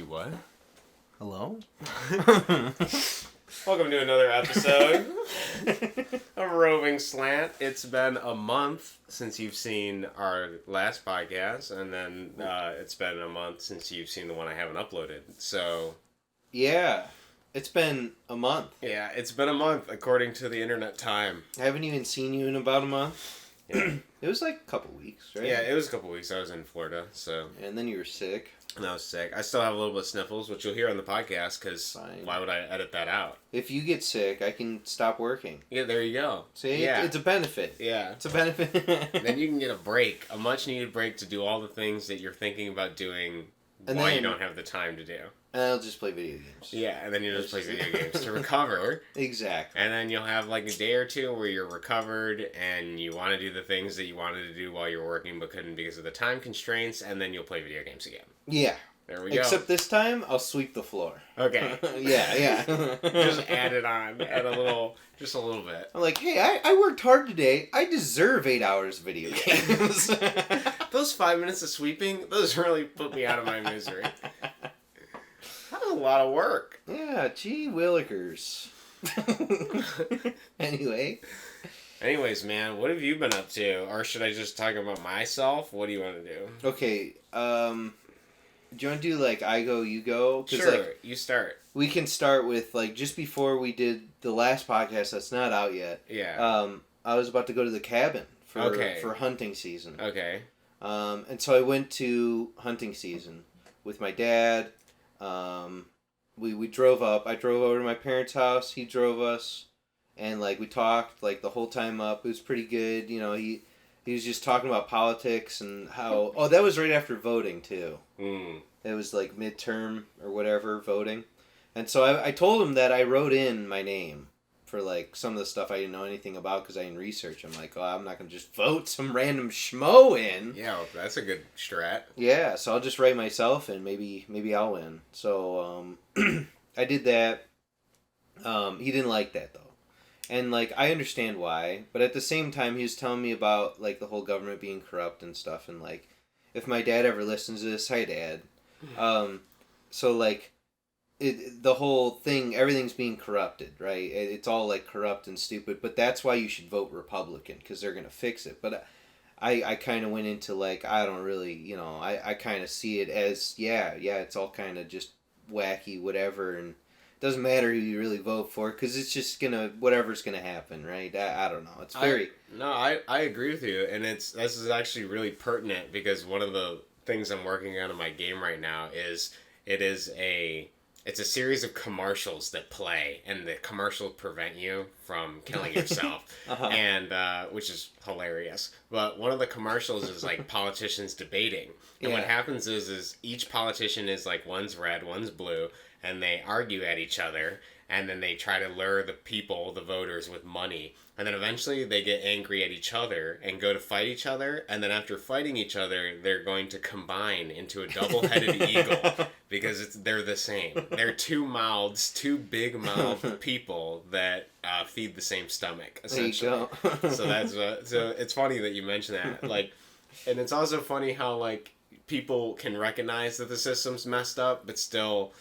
what? Hello? Welcome to another episode of Roving Slant. It's been a month since you've seen our last podcast, and then it's been a month since you've seen the one I haven't uploaded. So, yeah, it's been a month. yeah, it's been a month according to the internet time. I haven't even seen you in about a month. Yeah. It was like a couple weeks, right? Yeah, it was a couple weeks. I was in Florida, so. And then you were sick. And I was sick. I still have a little bit of sniffles, which you'll hear on the podcast, because why would I edit that out? If you get sick, I can stop working. Yeah, there you go. See, yeah. It's a benefit. Yeah. It's a benefit. Then you can get a break, a much-needed break to do all the things that you're thinking about doing while you don't have the time to do. And I'll just play video games. Yeah, and then you'll just play video games to recover. Exactly. And then you'll have like a day or two where you're recovered and you want to do the things that you wanted to do while you're working but couldn't because of the time constraints, and then you'll play video games again. Yeah. There we go. Except this time, I'll sweep the floor. Okay. Yeah. Just add it on. Add just a little bit. I'm like, hey, I worked hard today. I deserve 8 hours of video games. Those 5 minutes of sweeping, those really put me out of my misery. That was a lot of work. Yeah, gee willikers. Anyways, man, what have you been up to? Or should I just talk about myself? What do you want to do? Okay, do you want to do, like, I go, you go? Sure, like, you start. We can start with, like, just before we did the last podcast that's not out yet. Yeah. I was about to go to the cabin for hunting season. Okay. And so I went to hunting season with my dad. We drove up. I drove over to my parents' house. He drove us. And, like, we talked, like, the whole time up. It was pretty good. You know, he was just talking about politics and how... Oh, that was right after voting, too. Mm. It was, like, midterm or whatever, voting. And so I told him that I wrote in my name for, like, some of the stuff I didn't know anything about because I didn't research. I'm like, oh, I'm not going to just vote some random schmo in. Yeah, well, that's a good strat. Yeah, so I'll just write myself and maybe I'll win. So, I did that. He didn't like that, though. And, like, I understand why, but at the same time, he was telling me about, like, the whole government being corrupt and stuff, and, like, if my dad ever listens to this, hi, Dad. So, like, the whole thing, everything's being corrupted, right? It's all, like, corrupt and stupid, but that's why you should vote Republican, because they're going to fix it. But I kind of went into, like, I don't really, you know, I kind of see it as, yeah, it's all kind of just wacky, whatever, and doesn't matter who you really vote for, because it's just whatever's gonna happen, right? I don't know. It's very... I agree with you, and this is actually really pertinent, because one of the things I'm working on in my game right now is it's a series of commercials that play, and the commercials prevent you from killing yourself, and which is hilarious. But one of the commercials is like politicians debating, and what happens is each politician is like, one's red, one's blue, and they argue at each other, and then they try to lure the voters with money, and then eventually they get angry at each other and go to fight each other, and then after fighting each other, they're going to combine into a double-headed eagle, because they're the same. They're two big-mouthed people that feed the same stomach, essentially. There you go. So it's funny that you mentioned that, like, and it's also funny how, like, people can recognize that the system's messed up, but still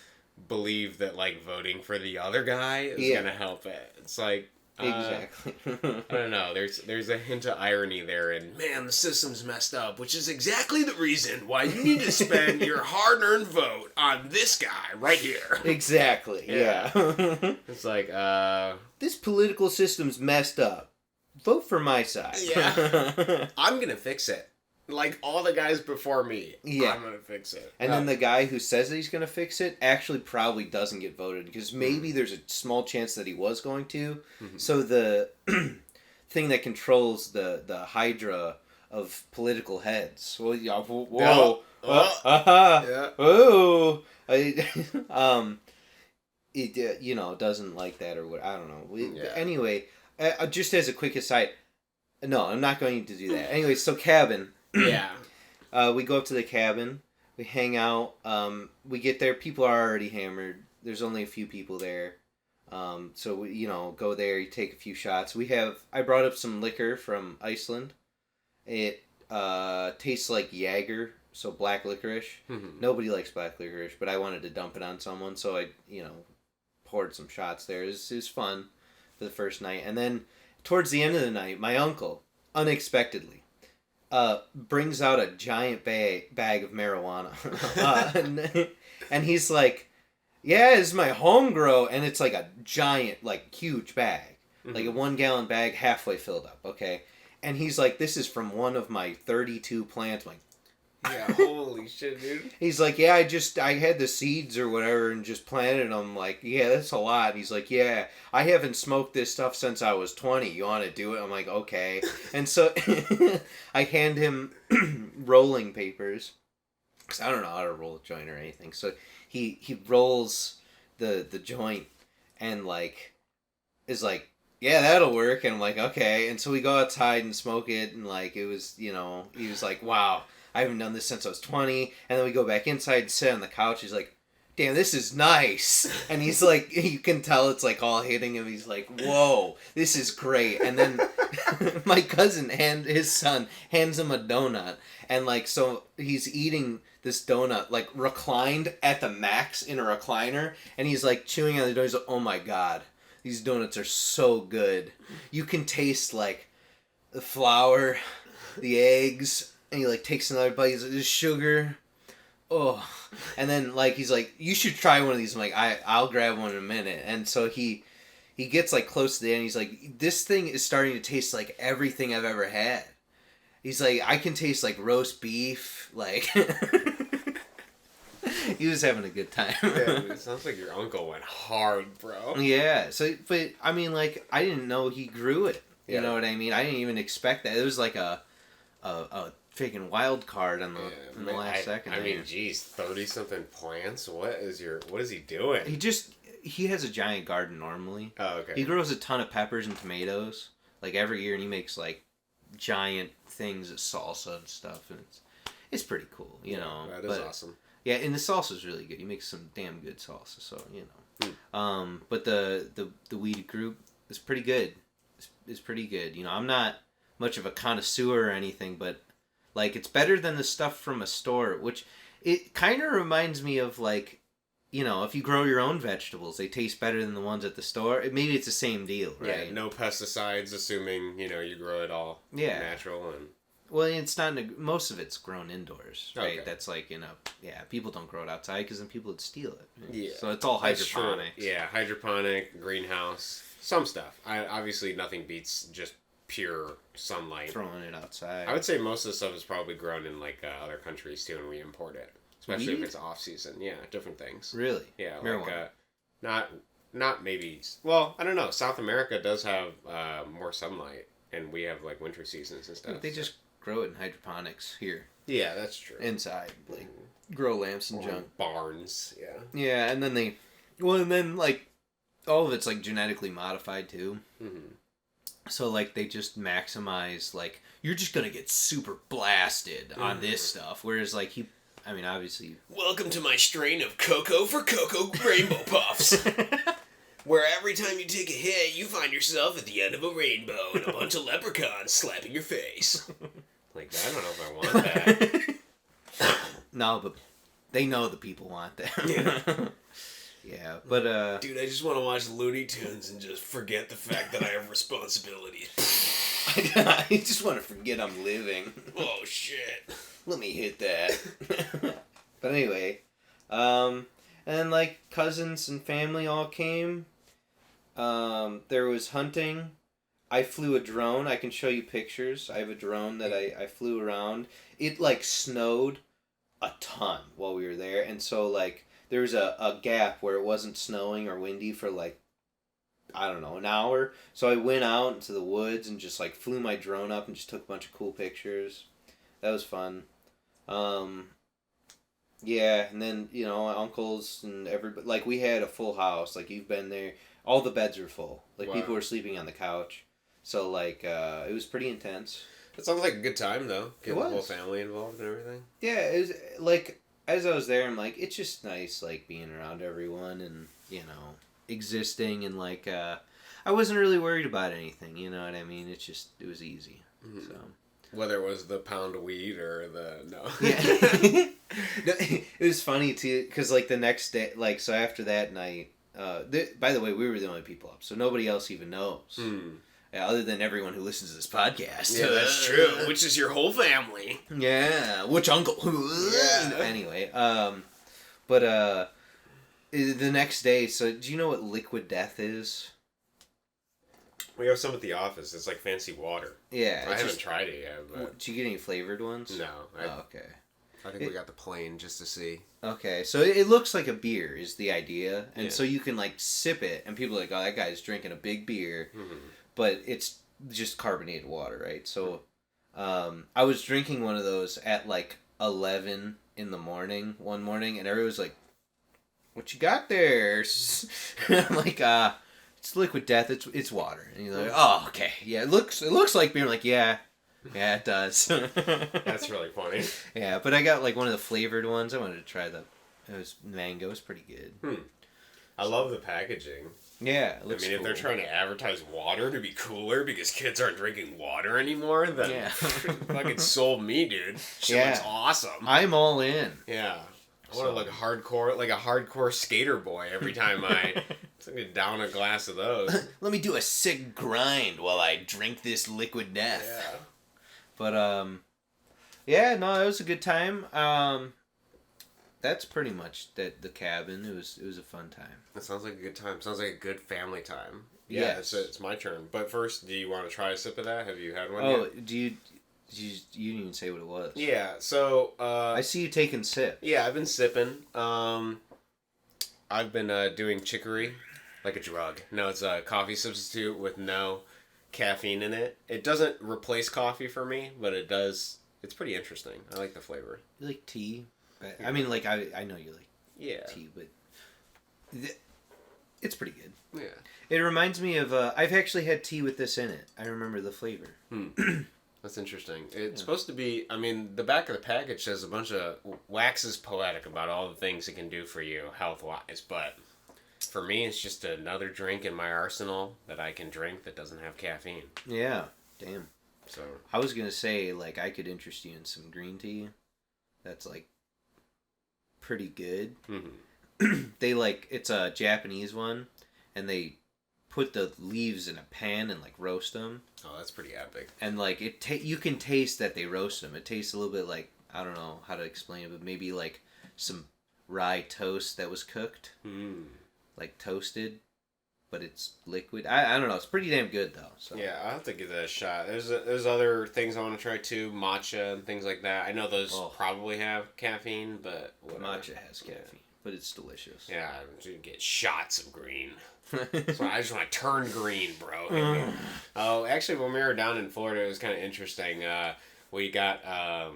believe that, like, voting for the other guy is gonna help it. It's like, exactly. I don't know. There's a hint of irony there, and man, the system's messed up, which is exactly the reason why you need to spend your hard-earned vote on this guy right here. Exactly. Yeah. It's like, this political system's messed up. Vote for my side. Yeah. I'm gonna fix it. Like all the guys before me, I'm gonna fix it. And then the guy who says that he's gonna fix it actually probably doesn't get voted, because maybe there's a small chance that he was going to. Mm-hmm. So the thing that controls the hydra of political heads. Well, yeah, whoa, it doesn't like that or what, I don't know. Anyway, just as a quick aside, no, I'm not going to do that. Anyway, so cabin. Yeah. We go up to the cabin. We hang out. We get there. People are already hammered. There's only a few people there. So we, go there. You take a few shots. I brought up some liquor from Iceland. It tastes like Jaeger, so black licorice. Mm-hmm. Nobody likes black licorice, but I wanted to dump it on someone, so I poured some shots there. It was fun for the first night, and then towards the end of the night, my uncle unexpectedly brings out a giant bag of marijuana, and he's like, "Yeah, this is my home grow," and it's like a giant, like huge bag, like a 1 gallon bag, halfway filled up. Okay, and he's like, "This is from one of my 32 plants." I'm like, yeah, holy shit, dude. He's like, "Yeah, I had the seeds or whatever and just planted them." Like, "Yeah, that's a lot." And he's like, "Yeah, I haven't smoked this stuff since I was 20. You want to do it?" I'm like, "Okay." And so I hand him rolling papers, because I don't know how to roll a joint or anything. So he rolls the joint and like is like, "Yeah, that'll work." And I'm like, "Okay." And so we go outside and smoke it, and like it was, he was like, "Wow, I haven't done this since I was 20. And then we go back inside and sit on the couch. He's like, "Damn, this is nice." And he's like, you can tell it's like all hitting him. He's like, "Whoa, this is great." And then my cousin his son hands him a donut. And like, so he's eating this donut, like reclined at the max in a recliner. And he's like chewing on the donut. He's like, "Oh my God, these donuts are so good." You can taste like the flour, the eggs, and he like takes another bite. He's like, "There's sugar." Oh, and then like he's like, "You should try one of these." I'm like, I'll grab one in a minute. And so he gets like close to the end. He's like, "This thing is starting to taste like everything I've ever had." He's like, "I can taste like roast beef." Like he was having a good time. Yeah, it sounds like your uncle went hard, bro. Yeah. So, but I mean, like, I didn't know he grew it. You know what I mean? I didn't even expect that. It was like a freaking wild card in the last second. I mean, geez, 30-something plants. What is he doing? He has a giant garden normally. Oh, okay. He grows a ton of peppers and tomatoes like every year, and he makes like giant things of salsa and stuff, and it's pretty cool, That is awesome. Yeah, and the salsa's really good. He makes some damn good salsa, so But the weed group is pretty good. It's pretty good. I'm not much of a connoisseur or anything, but like it's better than the stuff from a store, which it kind of reminds me of like, if you grow your own vegetables, they taste better than the ones at the store. Maybe it's the same deal, right? Yeah, no pesticides, assuming you grow it all natural and. Well, it's not. Most of it's grown indoors, right? Okay. That's like people don't grow it outside because then people would steal it. Yeah, so it's all hydroponics. Yeah, hydroponic, greenhouse, some stuff. Obviously nothing beats just pure sunlight. Throwing it outside. I would say most of the stuff is probably grown in like other countries too, and we import it, especially if it's off season. Yeah, different things. Really? Yeah, marijuana. Like not maybe. Well, I don't know. South America does have more sunlight, and we have like winter seasons and stuff. They just grow it in hydroponics here. Yeah, that's true. Inside, like grow lamps and junk. Barns. Yeah. Yeah, and then like all of it's like genetically modified too. Mm-hmm. So like they just maximize like you're just gonna get super blasted on this stuff, whereas like obviously. Welcome to my strain of Cocoa for Cocoa Rainbow Puffs, where every time you take a hit, you find yourself at the end of a rainbow and a bunch of leprechauns slapping your face. Like I don't know if I want that. No, but they know the people want that. Yeah. Yeah, but dude, I just want to watch Looney Tunes and just forget the fact that I have responsibilities. I just want to forget I'm living. Oh shit. Let me hit that. But anyway, and like cousins and family all came. There was hunting. I flew a drone. I can show you pictures. I have a drone that I flew around. It like snowed a ton while we were there, and so like there was a gap where it wasn't snowing or windy for like, I don't know, an hour. So I went out into the woods and just like flew my drone up and just took a bunch of cool pictures. That was fun. Yeah, and then, my uncles and everybody, like we had a full house. Like you've been there. All the beds were full. Like people were sleeping on the couch. So like, it was pretty intense. It sounds like a good time though. Getting the whole was. family involved and everything. Yeah, it was like, as I was there, I'm like, it's just nice, like, being around everyone and, existing and, like, I wasn't really worried about anything, you know what I mean? It was easy. Mm-hmm. So, Whether it was the pound of weed or the no. Yeah. No, it was funny too because like the next day, like so after that night. By the way, we were the only people up, so nobody else even knows. Other than everyone who listens to this podcast. Yeah, that's true. Which is your whole family. Yeah, which uncle? Yeah. Anyway, but the next day. So, do you know what liquid death is? We have some at the office. It's like fancy water. Yeah, I haven't tried it yet. But... Did you get any flavored ones? No. Okay. I think we got the plain just to see. Okay, so it looks like a beer is the idea, and so you can like sip it, and people are like, "Oh, that guy's drinking a big beer," but it's just carbonated water, right? So, I was drinking one of those at like 11 in the morning one morning, and everyone was like, "What you got there?" I'm like, "It's liquid death. It's water." And you're like, "Oh, okay, yeah, it looks like beer." I'm like, yeah. Yeah, it does. That's really funny. Yeah, but I got like one of the flavored ones. I wanted to try it was mango. It was pretty good. I love the packaging. Yeah, it looks if they're trying to advertise water to be cooler because kids aren't drinking water anymore, then fucking sold me, dude. Shit looks awesome. I'm all in. Yeah. I want to look like a hardcore skater boy every time I down a glass of those. Let me do a sick grind while I drink this liquid death. Yeah. But, yeah, no, it was a good time. That's pretty much the cabin. It was a fun time. That sounds like a good time. Sounds like a good family time. Yeah, it's my turn. But first, do you want to try a sip of that? Have you had one yet? Oh, you didn't even say what it was. Yeah, so... I see you taking sips. Yeah, I've been sipping. I've been doing chicory like a drug. No, it's a coffee substitute with no... caffeine in it. It doesn't replace coffee for me, but it does. It's pretty interesting. I like the flavor. You like tea? I mean, like I know you like tea, but it's pretty good. Yeah. It reminds me of I've actually had tea with this in it. I remember the flavor. That's interesting. It's supposed to be. I mean, the back of the package says a bunch of waxes poetic about all the things it can do for you health wise, but. For me, it's just another drink in my arsenal that I can drink that doesn't have caffeine. Yeah, damn. So I was gonna say like I could interest you in some green tea. That's like pretty good. They like it's a Japanese one, and they put the leaves in a pan and like roast them. Oh, that's pretty epic. And like you can taste that they roast them. It tastes a little bit like I don't know how to explain it, but maybe like some rye toast that was cooked. Like toasted, but it's liquid. I don't know. It's pretty damn good though. So yeah, I'll have to give that a shot. There's other things I want to try too, matcha and things like that. I know those probably have caffeine, but whatever. Matcha has caffeine, but it's delicious. Yeah, you get shots of green. So I just want to turn green, bro. Oh, actually, when we were down in Florida, it was kind of interesting. We got I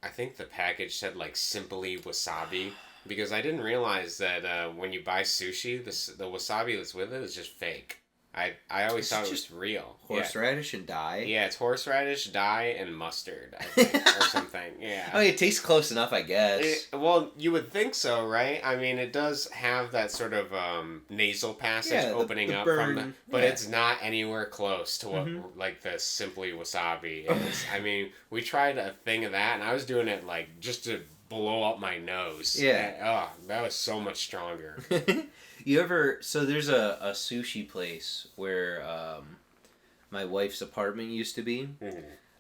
think the package said like simply wasabi. Because I didn't realize that when you buy sushi, the wasabi that's with it is just fake. I always thought it was real. Horseradish and dye? Yeah, it's horseradish, dye, and mustard, I think, or something. Yeah. I mean, it tastes close enough, I guess. Well, you would think so, right? I mean, it does have that sort of nasal passage opening up burn, from the... But it's not anywhere close to what, like, the Simply Wasabi is. I mean, we tried a thing of that, and I was doing it, like, just to blow up my nose. Yeah. That was so much stronger. You ever... So there's a sushi place where my wife's apartment used to be.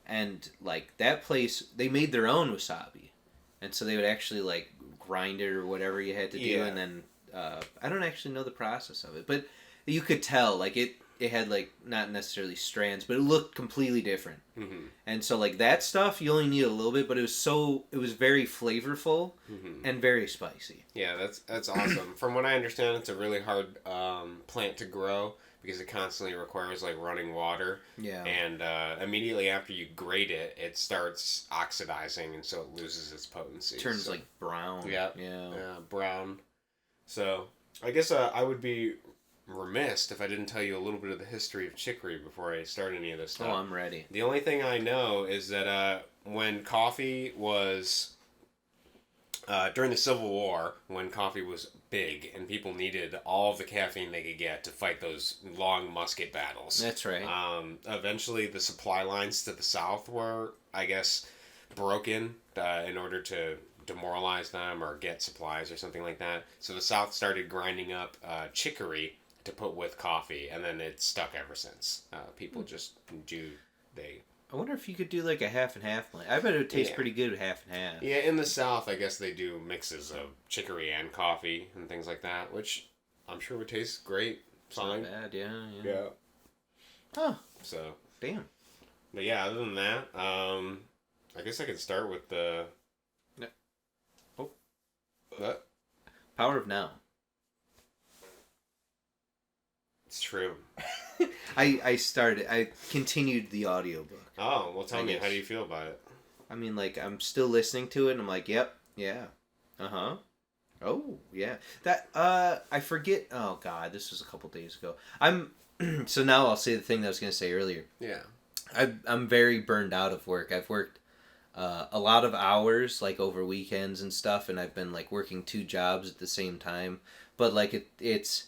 And, like, that place, they made their own wasabi. And so they would actually, like, grind it or whatever you had to do. And then, I don't actually know the process of it. But you could tell, like, it had, like, not necessarily strands, but it looked completely different. And so, like, that stuff, you only need a little bit, but it was very flavorful and very spicy. Yeah, that's awesome. From what I understand, it's a really hard plant to grow because it constantly requires, like, running water. Yeah. And immediately after you grate it, it starts oxidizing, and so it loses its potency. It turns, like, brown. Yeah, brown. So, I guess I would be remiss if I didn't tell you a little bit of the history of chicory before I start any of this stuff. Oh, I'm ready. The only thing I know is that when coffee was during the Civil War, when coffee was big and people needed all of the caffeine they could get to fight those long musket battles. That's right. Eventually, the supply lines to the South were, I guess, broken in order to demoralize them or get supplies or something like that. So the South started grinding up chicory to put with coffee, and then it's stuck ever since. People just do they. I wonder if you could do like a half and half blend. I bet it would taste pretty good with half and half. Yeah, in the South, I guess they do mixes of chicory and coffee and things like that, which I'm sure would taste great. Fine. Not bad, yeah. Huh. So. Damn. But yeah, other than that, I guess I could start with the. No. Oh. What? Power of Now. It's true. I continued the audiobook. Oh, well tell me, how do you feel about it? I mean, like, I'm still listening to it, and I'm like, yep, yeah, uh-huh. Oh, yeah. That, I forget, oh god, this was a couple days ago. So now I'll say the thing that I was going to say earlier. Yeah. I'm very burned out of work. I've worked a lot of hours, like, over weekends and stuff, and I've been, like, working 2 jobs at the same time. But, like, it's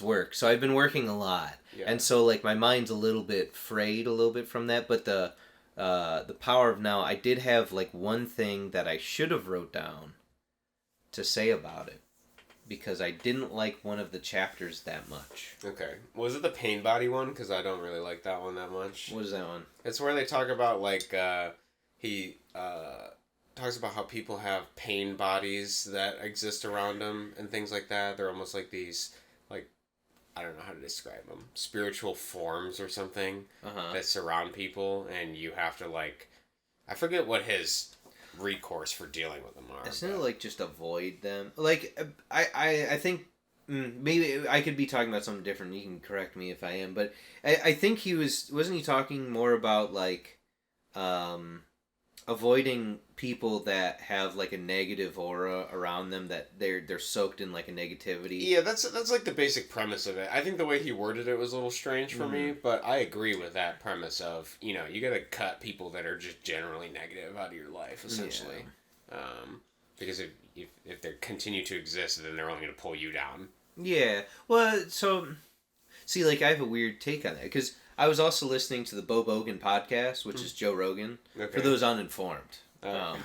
work. So I've been working a lot. Yeah. And so, like, my mind's a little bit frayed a little bit from that. But the Power of Now, I did have, like, one thing that I should have wrote down to say about it. Because I didn't like one of the chapters that much. Okay. Was it the pain body one? Because I don't really like that one that much. What is that one? It's where they talk about, like, he talks about how people have pain bodies that exist around them and things like that. They're almost like these, like, I don't know how to describe them. Spiritual forms or something that surround people, and you have to, like, I forget what his recourse for dealing with them are. Isn't it like just avoid them? Like, I think maybe I could be talking about something different. You can correct me if I am, but I think wasn't he talking more about like avoiding people that have like a negative aura around them, that they're soaked in like a negativity. Yeah, that's like the basic premise of it. I think the way he worded it was a little strange for me, but I agree with that premise of, you know, you gotta cut people that are just generally negative out of your life, essentially. Yeah. Because if they continue to exist, then they're only gonna pull you down. Yeah. Well, so see, like, I have a weird take on that, because I was also listening to the Bo Bogan podcast, which is Joe Rogan, for those uninformed. I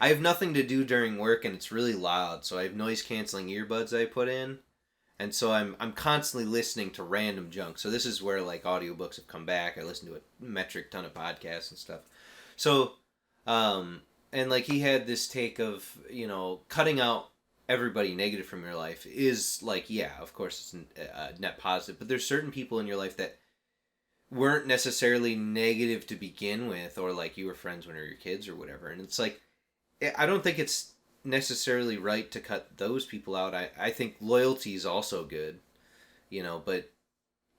have nothing to do during work, and it's really loud, so I have noise-canceling earbuds I put in, and so I'm constantly listening to random junk. So this is where, like, audiobooks have come back. I listen to a metric ton of podcasts and stuff. So, and, like, he had this take of, you know, cutting out everybody negative from your life is, like, yeah, of course it's net positive, but there's certain people in your life that weren't necessarily negative to begin with, or like you were friends when you were your kids or whatever, and it's like, I don't think it's necessarily right to cut those people out. I think loyalty is also good, you know, but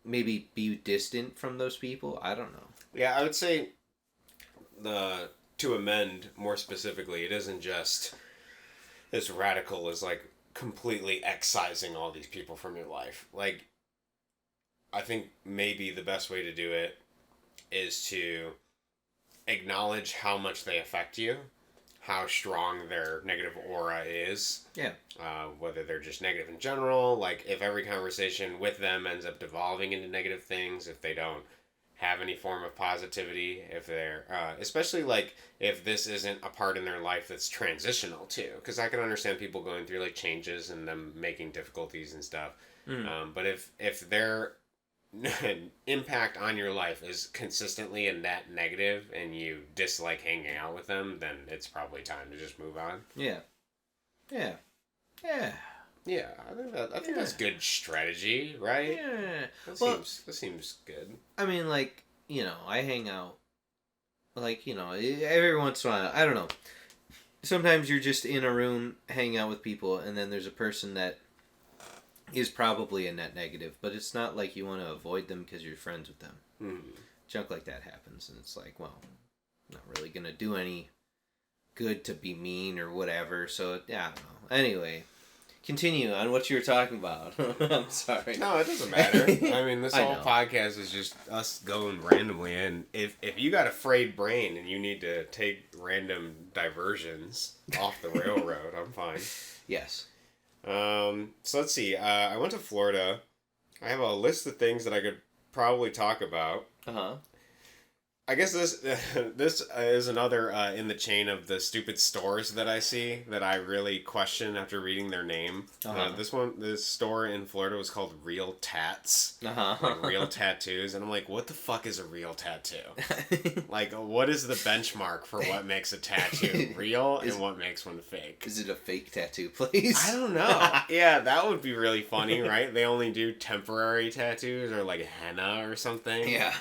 maybe be distant from those people. I don't know. Yeah, I would say to amend more specifically, it isn't just as radical as like completely excising all these people from your life. Like, I think maybe the best way to do it is to acknowledge how much they affect you, how strong their negative aura is. Yeah. Whether they're just negative in general, like if every conversation with them ends up devolving into negative things, if they don't have any form of positivity, if they're especially like if this isn't a part in their life that's transitional too, because I can understand people going through like changes and them making difficulties and stuff, but if their impact on your life is consistently a net negative and you dislike hanging out with them, then it's probably time to just move on. Yeah. I think that's good strategy, right? Yeah. That seems good. I mean, like, you know, I hang out, like, you know, every once in a while, I don't know. Sometimes you're just in a room hanging out with people, and then there's a person that is probably a net negative, but it's not like you want to avoid them because you're friends with them. Junk like that happens, and it's like, well, I'm not really going to do any good to be mean or whatever, so, yeah, I don't know. Anyway, continue on what you were talking about. I'm sorry. No, it doesn't matter. I mean, this I whole know. podcast is just us going randomly, and if you got a frayed brain and you need to take random diversions off the railroad, I'm fine. Yes. So let's see. I went to Florida. I have a list of things that I could probably talk about. Uh-huh. I guess this is another in the chain of the stupid stores that I see that I really question after reading their name. Uh-huh. This store in Florida was called Real Tats. Uh-huh. Like real tattoos, and I'm like, what the fuck is a real tattoo? Like, what is the benchmark for what makes a tattoo real and what makes one fake? Is it a fake tattoo place? I don't know. Yeah, that would be really funny, right? They only do temporary tattoos or like henna or something. Yeah.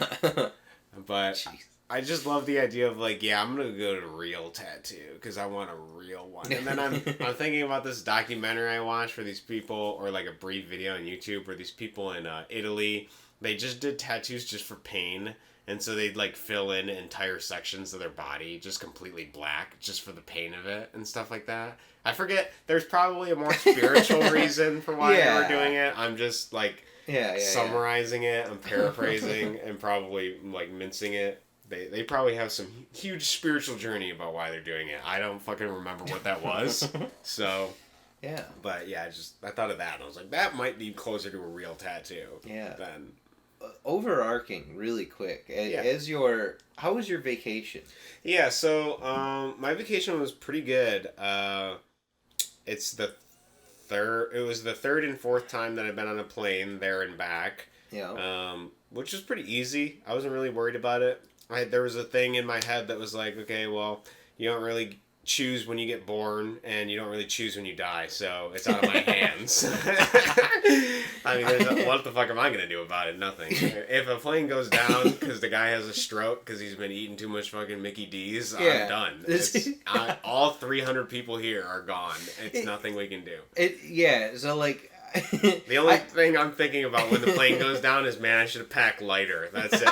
But Jeez. I just love the idea of like, yeah, I'm gonna go to Real Tattoo because I want a real one. And then I'm thinking about this documentary I watched for these people, or like a brief video on YouTube where these people in Italy, they just did tattoos just for pain, and so they'd like fill in entire sections of their body just completely black just for the pain of it and stuff like that. I forget. There's probably a more spiritual reason for why they were doing it. I'm just like. Summarizing it, I'm paraphrasing, and probably like mincing it. They probably have some huge spiritual journey about why they're doing it. I don't fucking remember what that was. So, yeah. But yeah, I thought of that, and I was like, that might be closer to a real tattoo. Yeah. Than Overarching, really quick. How was your vacation? Yeah. So, my vacation was pretty good. It was the third and fourth time that I've been on a plane there and back. Yeah. Which was pretty easy. I wasn't really worried about it. There was a thing in my head that was like, okay, well, you don't really choose when you get born, and you don't really choose when you die, so it's out of my hands. I mean, what the fuck am I gonna do about it? Nothing. If a plane goes down because the guy has a stroke because he's been eating too much fucking Mickey D's, I'm done. All 300 people here are gone. It's nothing we can do. So like... The only thing I'm thinking about when the plane goes down is, man, I should have packed lighter. That's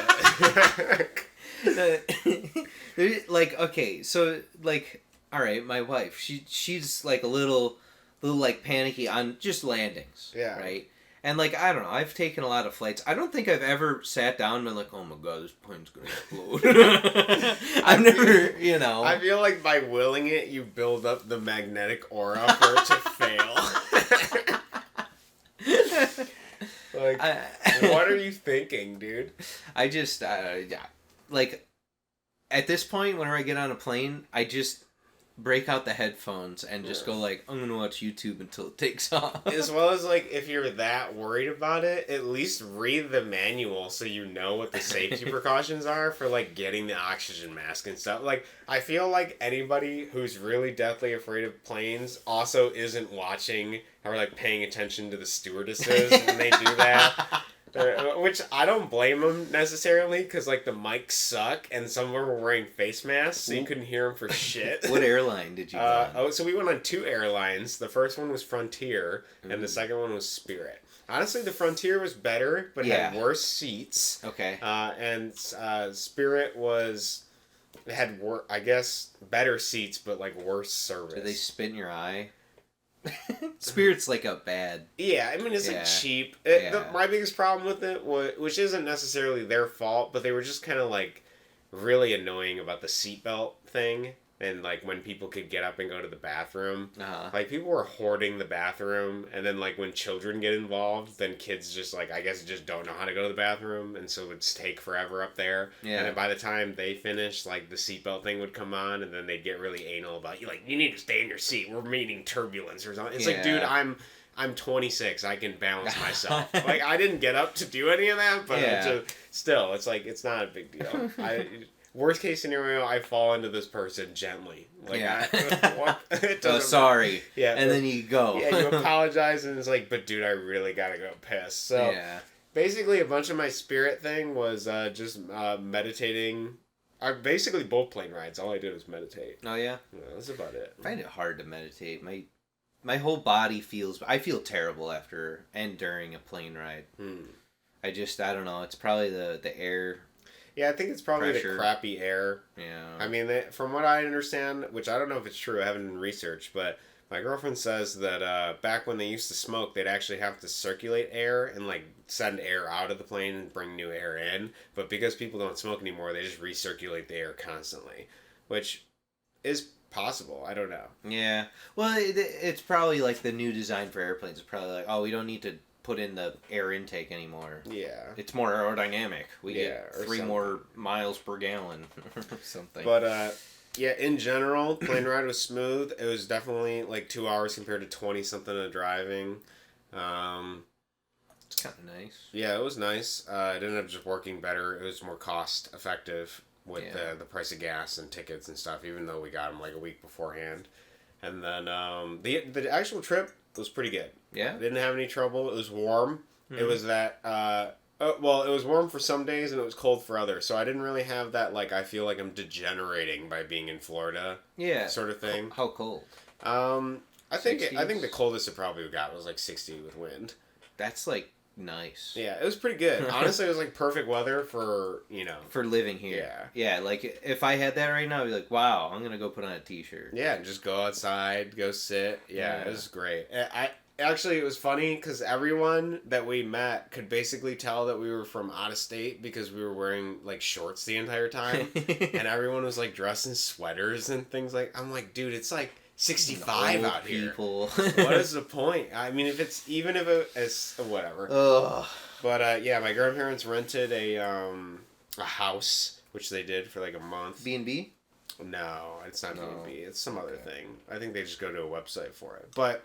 it. Like, okay, so, like... Alright, my wife, she's like a little like panicky on just landings. Yeah. Right? And like, I don't know, I've taken a lot of flights. I don't think I've ever sat down and been like, oh my god, this plane's gonna explode. I've never, I feel like by willing it, you build up the magnetic aura for it to fail. Like, what are you thinking, dude? I just, like, at this point, whenever I get on a plane, I just break out the headphones and just go like, I'm gonna watch YouTube until it takes off. As well as like, if you're that worried about it, at least read the manual so you know what the safety precautions are for like getting the oxygen mask and stuff. Like, I feel like anybody who's really deathly afraid of planes also isn't watching or like paying attention to the stewardesses when they do that. Which I don't blame them necessarily, because like the mics suck and some of them were wearing face masks, so you couldn't hear them for shit. What airline did you go on? So we went on 2 airlines. The first one was Frontier, and the second one was Spirit. Honestly, the Frontier was better, but had worse seats. Okay. And Spirit had I guess better seats, but like worse service. Did they spit in your eye? Spirit's like a bad... Yeah, I mean, it's like cheap. My biggest problem with it, which isn't necessarily their fault, but they were just kind of like really annoying about the seatbelt thing. And like when people could get up and go to the bathroom. Like people were hoarding the bathroom, and then like when children get involved, then kids just like, I guess just don't know how to go to the bathroom, and so it would take forever up there. And then by the time they finished, like the seatbelt thing would come on, and then they'd get really anal about, you like, you need to stay in your seat, we're meeting turbulence or something. It's like, dude, I'm 26, I can balance myself. Like, I didn't get up to do any of that, but still, it's like, it's not a big deal. Worst case scenario, I fall into this person gently. Like, sorry. Yeah. And then you go. Yeah, you apologize, and it's like, but dude, I really gotta go piss. So, basically, a bunch of my Spirit thing was just meditating. Basically, both plane rides, all I did was meditate. Oh, yeah? Yeah, that's about it. I find it hard to meditate. My whole body I feel terrible after and during a plane ride. I don't know, it's probably the air... Yeah, I think it's probably pressure. The crappy air. Yeah. I mean, from what I understand, which I don't know if it's true, I haven't researched, but My girlfriend says that back when they used to smoke, they'd actually have to circulate air and like send air out of the plane and bring new air in. But because people don't smoke anymore, they just recirculate the air constantly, which is possible. I don't know. Yeah. Well, it's probably like the new design for airplanes. It's probably like, oh, we don't need to put in the air intake anymore. Yeah. It's more aerodynamic. We get 3 something. more miles per gallon or something. But yeah, in general, plane ride was smooth. It was definitely like 2 hours compared to 20 something of driving. It's kind of nice. Yeah, it was nice. It ended up just working better. It was more cost effective with the price of gas and tickets and stuff, even though we got them like a week beforehand. And then the actual trip was pretty good. Yeah? Didn't have any trouble. It was warm. Mm-hmm. It was that... well, it was warm for some days and it was cold for others. So I didn't really have that, like, I feel like I'm degenerating by being in Florida sort of thing. How cold? I think the coldest it probably got was like 60 with wind. That's, like, nice. Yeah, it was pretty good. Honestly, it was like perfect weather for, for living here. Yeah, like if I had that right now, I'd be like, wow, I'm gonna go put on a t-shirt. Yeah, just go outside, go sit. Yeah. It was great. Actually, it was funny because everyone that we met could basically tell that we were from out of state because we were wearing like shorts the entire time, and everyone was like dressed in sweaters and things like. I'm like, dude, it's like 65 out here. What is the point? I mean, if it's whatever. Ugh. But yeah, my grandparents rented a house, which they did for like a month. B&B? No, it's not B&B. It's some other thing. I think they just go to a website for it. But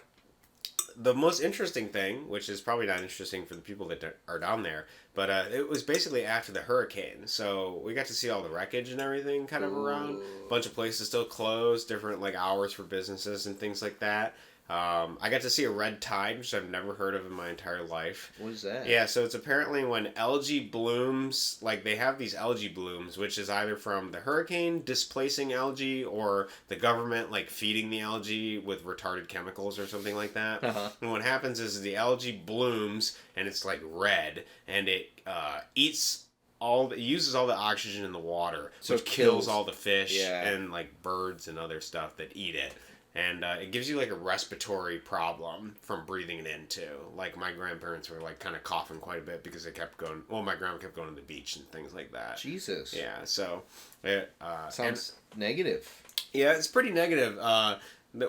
the most interesting thing, which is probably not interesting for the people that are down there, but it was basically after the hurricane. So we got to see all the wreckage and everything kind of around. A bunch of places still closed, different like hours for businesses and things like that. I got to see a red tide, which I've never heard of in my entire life. What is that? Yeah, so it's apparently when algae blooms, like they have these algae blooms, which is either from the hurricane displacing algae or the government like feeding the algae with retarded chemicals or something like that. Uh-huh. And what happens is the algae blooms and it's like red and it uses all the oxygen in the water, so which kills all the fish and like birds and other stuff that eat it. And it gives you like a respiratory problem from breathing it in too. Like my grandparents were like kind of coughing quite a bit because they kept going. Well, my grandma kept going to the beach and things like that. Jesus. Yeah. So it sounds negative. Yeah, it's pretty negative.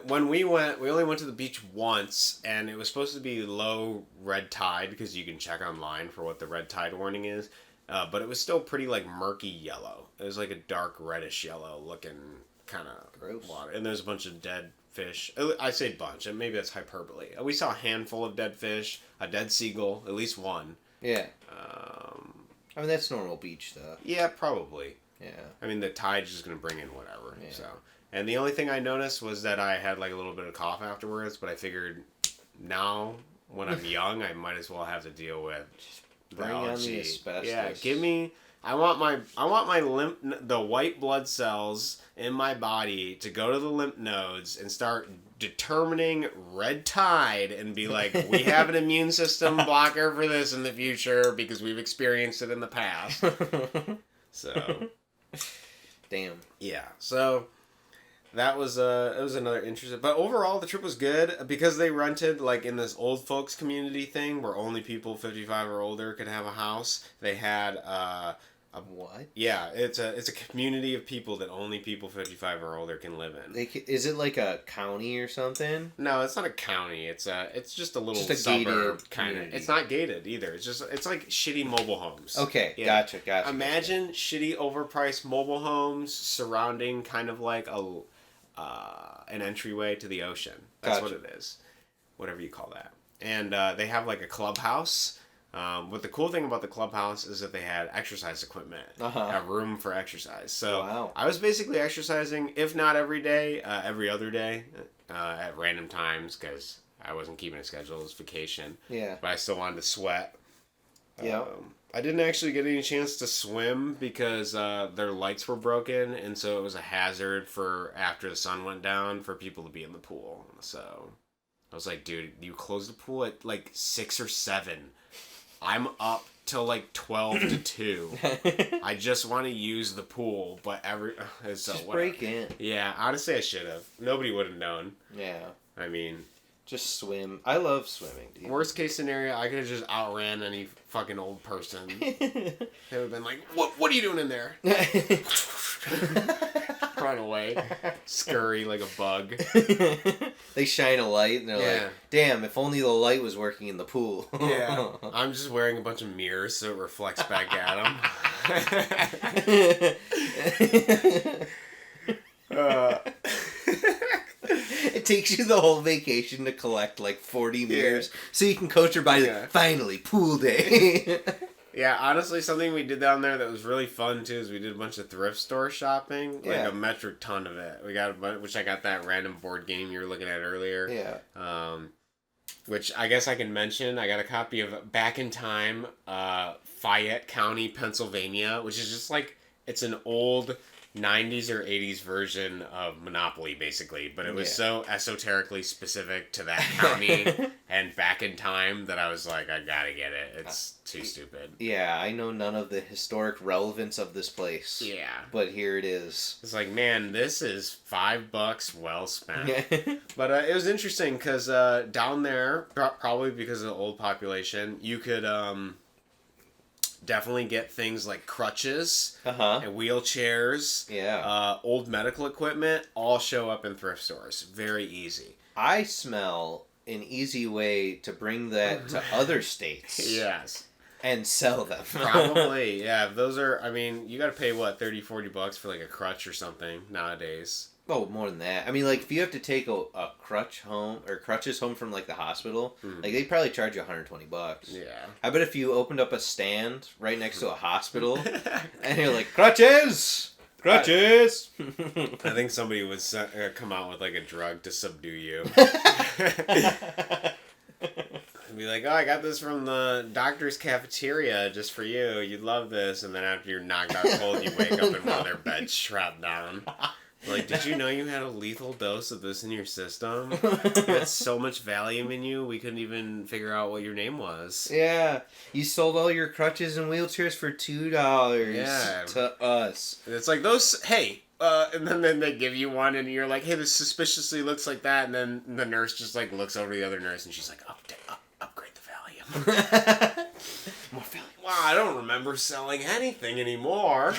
When we went, we only went to the beach once, and it was supposed to be low red tide because you can check online for what the red tide warning is. But it was still pretty like murky yellow. It was like a dark reddish yellow looking kind of water, and there's a bunch of dead fish. I say bunch, and maybe that's hyperbole. We saw a handful of dead fish, a dead seagull, at least one. Yeah. I mean, that's normal beach stuff. Yeah, probably. Yeah. I mean, the tide's just gonna bring in whatever. Yeah. So, and the only thing I noticed was that I had like a little bit of cough afterwards, but I figured now when I'm young, I might as well have to deal with the algae. On the asbestos. Yeah, give me. I want my the white blood cells in my body to go to the lymph nodes and start determining red tide and be like, we have an immune system blocker for this in the future because we've experienced it in the past. So, damn. Yeah. So that was it was another interesting, but overall the trip was good because they rented like in this old folks community thing where only people 55 or older could have a house. They had what? Yeah, it's a community of people that only people 55 or older can live in. Is it like a county or something? No, it's not a county. It's just a little suburb kind of. It's not gated either. It's like shitty mobile homes. Okay, yeah. Gotcha. Imagine shitty overpriced mobile homes surrounding kind of like an entryway to the ocean. That's what it is. Whatever you call that. And they have like a clubhouse. What the cool thing about the clubhouse is that they had exercise equipment, a room for exercise. So I was basically exercising, if not every day, every other day, at random times because I wasn't keeping a schedule. It was vacation. Yeah. But I still wanted to sweat. Yeah. I didn't actually get any chance to swim because their lights were broken, and so it was a hazard for after the sun went down for people to be in the pool. So I was like, dude, you closed the pool at like 6 or 7. I'm up till like 12 to 2. I just want to use the pool, but just break in. Yeah, honestly, I should have. Nobody would have known. Yeah. I mean, just swim. I love swimming, dude. Worst case scenario, I could have just outran any fucking old person. They would have been like, What are you doing in there?" Run away, scurry like a bug. They shine a light and they're like, "Damn! If only the light was working in the pool." Yeah, I'm just wearing a bunch of mirrors so it reflects back at them. It takes you the whole vacation to collect like 40 mirrors so you can coach your body. Finally, pool day. Yeah, honestly, something we did down there that was really fun too is we did a bunch of thrift store shopping, like a metric ton of it. We got a bunch, which I got that random board game you were looking at earlier. Yeah. Which I guess I can mention. I got a copy of Back in Time, Fayette County, Pennsylvania, which is just like it's an old 90s or 80s version of Monopoly, basically, but it was so esoterically specific to that county and Back in Time that I was like, I gotta get it. It's too stupid. Yeah, I know none of the historic relevance of this place. Yeah. But here it is. It's like, man, this is $5 well spent. But it was interesting because down there, probably because of the old population, you could definitely get things like crutches and wheelchairs, old medical equipment, all show up in thrift stores. Very easy. I smell an easy way to bring that to other states. Yes. And sell them. Probably, yeah. Those are, I mean, you got to pay, what, $30-$40 for like a crutch or something nowadays. Oh, more than that. I mean, like, if you have to take a crutch home, or crutches home from, like, the hospital, like, they probably charge you $120. Yeah. I bet if you opened up a stand right next to a hospital, and you're like, crutches! Crutches! I think somebody would come out with, like, a drug to subdue you. Be like, oh, I got this from the doctor's cafeteria just for you. You'd love this. And then after you're knocked out cold, you wake up in one of their beds strapped down. Like, did you know you had a lethal dose of this in your system? You had so much Valium in you, we couldn't even figure out what your name was. Yeah. You sold all your crutches and wheelchairs for $2 to us. It's like those, hey, and then they give you one and you're like, hey, this suspiciously looks like that. And then the nurse just like looks over to the other nurse and she's like, upgrade the Valium. More Valium. Wow, I don't remember selling anything anymore.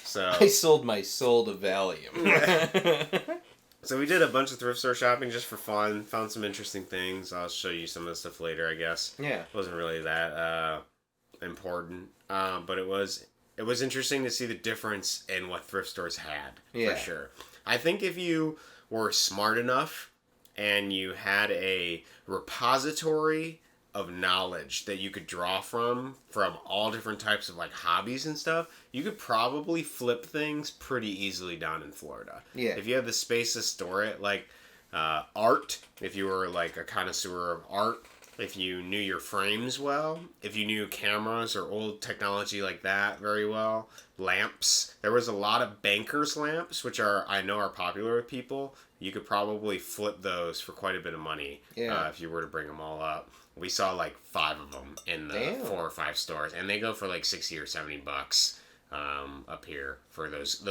So I sold my soul to Valium. So we did a bunch of thrift store shopping just for fun. Found some interesting things. I'll show you some of the stuff later, I guess. Yeah. It wasn't really that important. But it was interesting to see the difference in what thrift stores had. Yeah. For sure. I think if you were smart enough and you had a repository of knowledge that you could draw from all different types of like hobbies and stuff, you could probably flip things pretty easily down in Florida. Yeah. If you have the space to store it, like art, if you were like a connoisseur of art, if you knew your frames well, if you knew cameras or old technology like that very well, lamps. There was a lot of bankers lamps, which I know are popular with people. You could probably flip those for quite a bit of money if you were to bring them all up. We saw like 5 of them in the 4 or 5 stores, and they go for like $60 or $70 up here for those.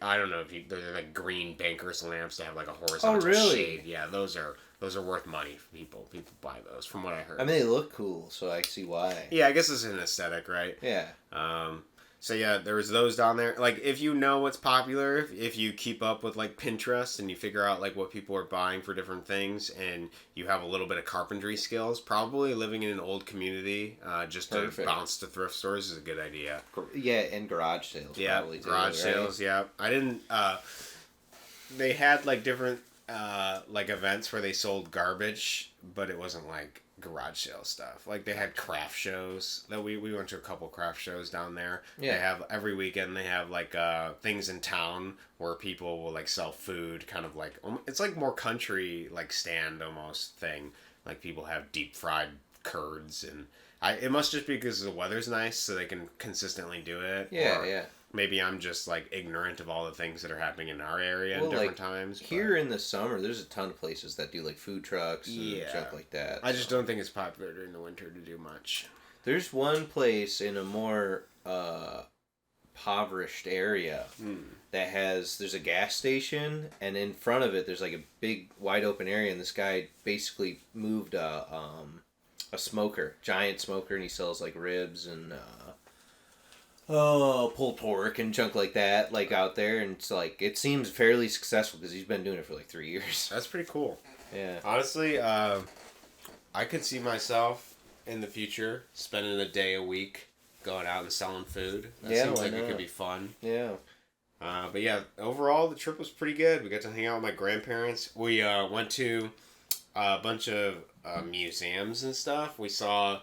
I don't know if they're like green bankers lamps that have like a horizontal shade. Yeah, those are worth money for people. People buy those, from what I heard. I mean, they look cool, so I see why. Yeah, I guess it's an aesthetic, right? Yeah. So yeah, there was those down there. Like, if you know what's popular, if you keep up with like Pinterest and you figure out like what people are buying for different things, and you have a little bit of carpentry skills, probably living in an old community just to bounce to thrift stores is a good idea. Yeah, and garage sales. Yeah, probably garage sales. Yeah, I didn't. They had like different like events where they sold garbage, but it wasn't like garage sale stuff. Like, they had craft shows that we went to a couple craft shows down there. Yeah. They have every weekend, they have like things in town where people will like sell food, kind of like, it's like more country like stand almost thing. Like, people have deep fried curds, and it must just be because the weather's nice so they can consistently do it. Yeah, yeah. Maybe I'm just like ignorant of all the things that are happening in our area at different times. Here in the summer, there's a ton of places that do like food trucks and junk like that. I just don't think it's popular during the winter to do much. There's one place in a more impoverished area that there's a gas station, and in front of it there's like a big wide open area, and this guy basically moved a giant smoker, and he sells like ribs and pulled pork and junk like that, like out there, and it's like it seems fairly successful because he's been doing it for like 3 years. That's pretty cool. Yeah. Honestly, I could see myself in the future spending a day a week going out and selling food. That seems like it could be fun. Yeah. But yeah, overall the trip was pretty good. We got to hang out with my grandparents. We went to a bunch of museums and stuff. We saw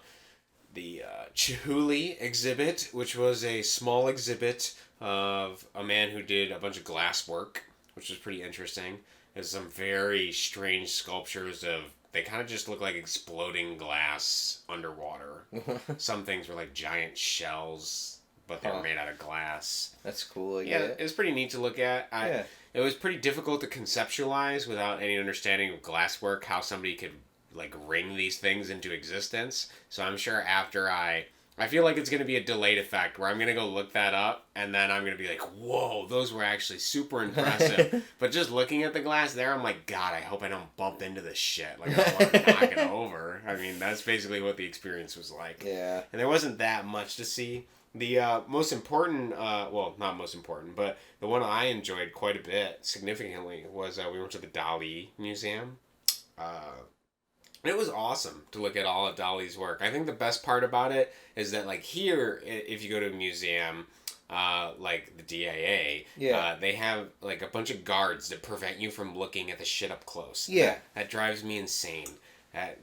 the Chihuly exhibit, which was a small exhibit of a man who did a bunch of glass work, which was pretty interesting. There's some very strange sculptures they kind of just look like exploding glass underwater. Some things were like giant shells, but they were made out of glass. That's cool. It was pretty neat to look at. It was pretty difficult to conceptualize without any understanding of glasswork, how somebody could like ring these things into existence. So I'm sure after I feel like it's going to be a delayed effect where I'm going to go look that up and then I'm going to be like, whoa, those were actually super impressive. But just looking at the glass there, I'm like, God, I hope I don't bump into this shit. Like, I don't want to knock it over. I mean, that's basically what the experience was like. Yeah. And there wasn't that much to see. The most important, well, not most important, but the one I enjoyed quite a bit, significantly, was we went to the Dali Museum. It was awesome to look at all of Dali's work. I think the best part about it is that, like, here, if you go to a museum, like the DIA, they have, like, a bunch of guards that prevent you from looking at the shit up close. Yeah. That drives me insane.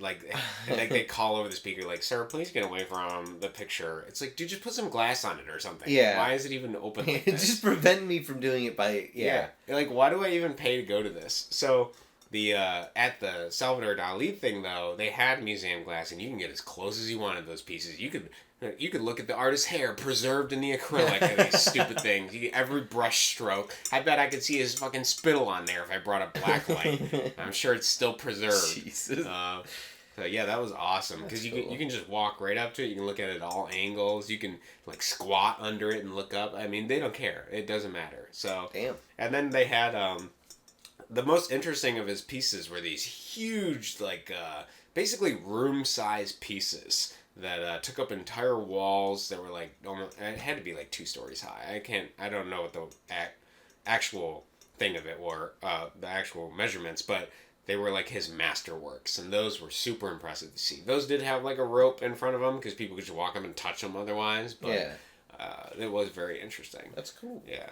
Like they call over the speaker, like, sir, please get away from the picture. It's like, dude, just put some glass on it or something. Yeah. Why is it even open like this? Just prevent me from doing it by... Yeah. Like, why do I even pay to go to this? So... at the Salvador Dali thing, though, they had museum glass, and you can get as close as you wanted those pieces. You could look at the artist's hair preserved in the acrylic of these stupid things. You get every brush stroke. I bet I could see his fucking spittle on there if I brought a black light. I'm sure it's still preserved. Jesus. So yeah, that was awesome because you can just walk right up to it. You can look at it at all angles. You can like squat under it and look up. I mean, they don't care. It doesn't matter. So damn. And then they had the most interesting of his pieces were these huge, like, basically room-sized pieces that took up entire walls that were, like, almost, it had to be, like, 2 stories high. I don't know what the actual thing of it were, the actual measurements, but they were, like, his masterworks, and those were super impressive to see. Those did have, like, a rope in front of them, because people could just walk up and touch them otherwise, but it was very interesting. That's cool. Yeah.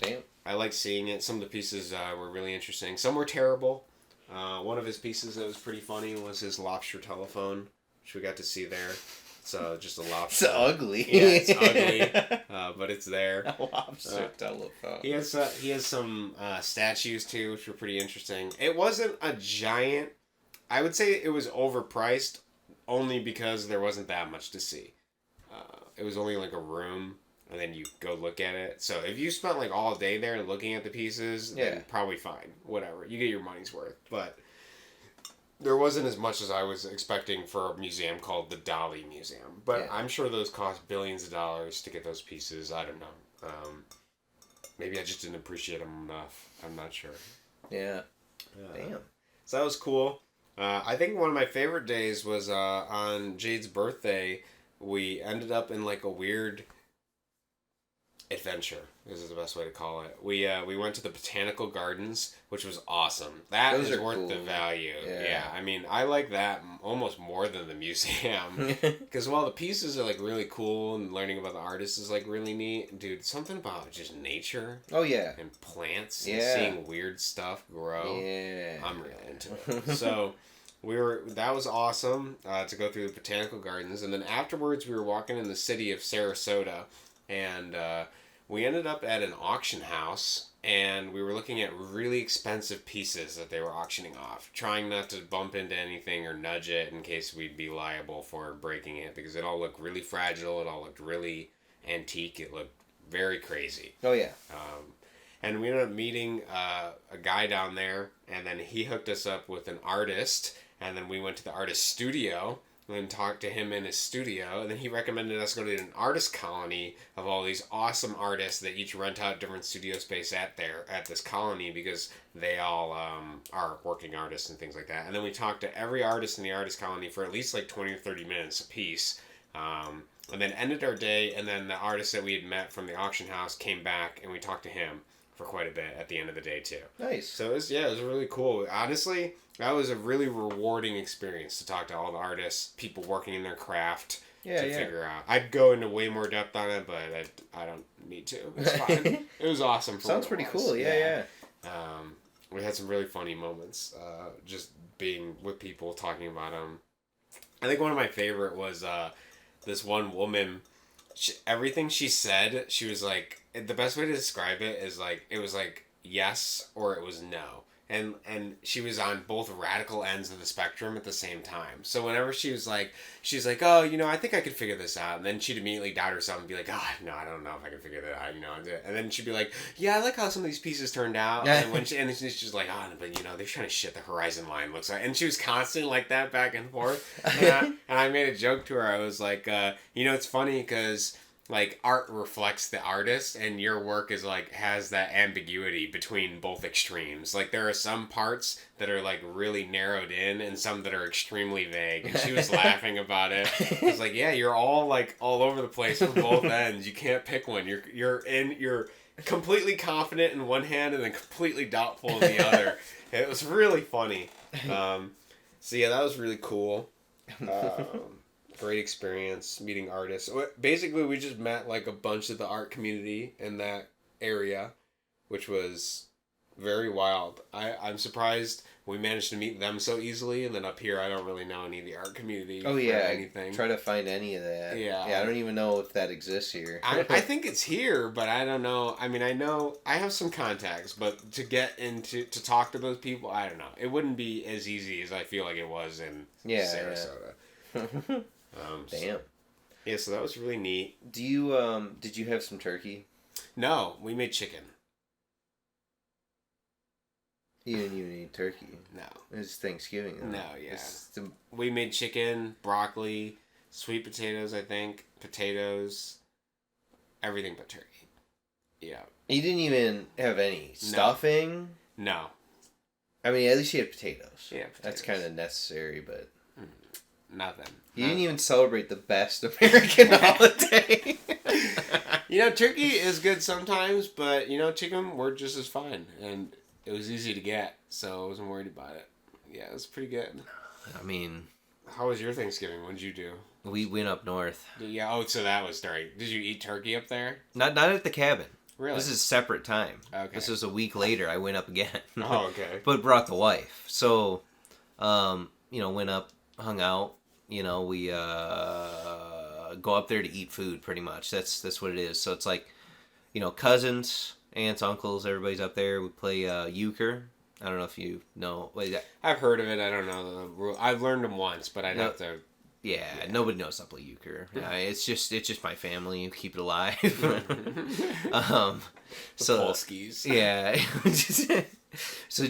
Damn. I liked seeing it. Some of the pieces were really interesting. Some were terrible. One of his pieces that was pretty funny was his lobster telephone, which we got to see there. It's just a lobster. It's ugly. Yeah, it's ugly, but it's there. A lobster telephone. He has some statues too, which were pretty interesting. It wasn't a giant. I would say it was overpriced, only because there wasn't that much to see. It was only like a room. And then you go look at it. So if you spent like all day there looking at the pieces, then probably fine. Whatever. You get your money's worth. But there wasn't as much as I was expecting for a museum called the Dali Museum. But I'm sure those cost billions of dollars to get those pieces. I don't know. Maybe I just didn't appreciate them enough. I'm not sure. Yeah. Damn. So that was cool. I think one of my favorite days was on Jade's birthday. We ended up in like a weird... adventure. This is the best way to call it. We went to the botanical gardens, which was awesome. Those is worth the value. Yeah, I mean, I like that almost more than the museum because while the pieces are like really cool and learning about the artists is like really neat, dude, something about just nature. Oh yeah. And plants and seeing weird stuff grow. Yeah, I'm really into it. So. That was awesome to go through the botanical gardens, and then afterwards we were walking in the city of Sarasota, and we ended up at an auction house, and we were looking at really expensive pieces that they were auctioning off, trying not to bump into anything or nudge it in case we'd be liable for breaking it, because it all looked really fragile, it all looked really antique, it looked very crazy. Oh yeah. And we ended up meeting a guy down there, and then he hooked us up with an artist, and then we went to the artist studio, and then talked to him in his studio, and then he recommended us go to an artist colony of all these awesome artists that each rent out different studio space at this colony, because they all are working artists and things like that. And then we talked to every artist in the artist colony for at least like 20 or 30 minutes a piece. And then ended our day, and then the artist that we had met from the auction house came back, and we talked to him for quite a bit at the end of the day too. Nice. So it was really cool. Honestly, that was a really rewarding experience to talk to all the artists, people working in their craft figure out. I'd go into way more depth on it, but I don't need to. It's fine. It was awesome. Sounds pretty cool. Yeah. We had some really funny moments, just being with people, talking about them. I think one of my favorite was this one woman. Everything she said, she was like, the best way to describe it is like, it was like yes or it was no. And she was on both radical ends of the spectrum at the same time. So whenever she's like, oh, I think I could figure this out. And then she'd immediately doubt herself and be like, oh, no, I don't know if I can figure that out, And then she'd be like, yeah, I like how some of these pieces turned out. And when she's just like, oh, but they're trying to shit the horizon line looks like. And she was constant like that back and forth. And I made a joke to her. I was like, it's funny because like art reflects the artist, and your work is like has that ambiguity between both extremes. Like there are some parts that are like really narrowed in and some that are extremely vague, and she was laughing about it. I was like, yeah, you're all like all over the place from both ends. You can't pick one. You're completely confident in one hand and then completely doubtful in the other. It was really funny. So yeah, that was really cool. Great experience meeting artists. Basically, we just met like a bunch of the art community in that area, which was very wild. I'm surprised we managed to meet them so easily, and then up here I don't really know any of the art community. Oh yeah, anything. Try to find any of that. Yeah, I don't even know if that exists here. I think it's here, but I don't know. I mean, I know I have some contacts, but to get into to talk to those people, I don't know. It wouldn't be as easy as I feel like it was in Sarasota. Yeah. Damn. So that was really neat. Do you did you have some turkey? No, we made chicken. You didn't even eat turkey. No. It's Thanksgiving. Though. No, yeah. We made chicken, broccoli, sweet potatoes, I think, potatoes, everything but turkey. Yeah. You didn't even have any stuffing? No. I mean, at least you had potatoes. Yeah, potatoes. That's kind of necessary, but... Nothing. You didn't even celebrate the best American holiday. Turkey is good sometimes, but, chicken worked just as fine. And it was easy to get, so I wasn't worried about it. Yeah, it was pretty good. I mean... How was your Thanksgiving? What did you do? We went up north. Yeah, so that was during... Did you eat turkey up there? Not at the cabin. Really? This is a separate time. Okay. This was a week later. I went up again. Oh, okay. But brought the wife. So, went up, hung out. We go up there to eat food, pretty much. That's what it is. So it's like, cousins, aunts, uncles, everybody's up there. We play euchre. I don't know if you know. I've heard of it. I don't know the rule. I've learned them once, but I'd have to... Yeah, nobody knows how to play euchre. It's just my family. You keep it alive. So Polskis. Yeah. So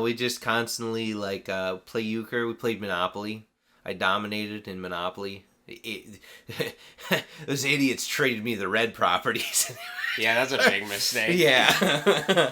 we just constantly play euchre. We played Monopoly. I dominated in Monopoly. Those idiots traded me the red properties. Yeah, that's a big mistake. Yeah.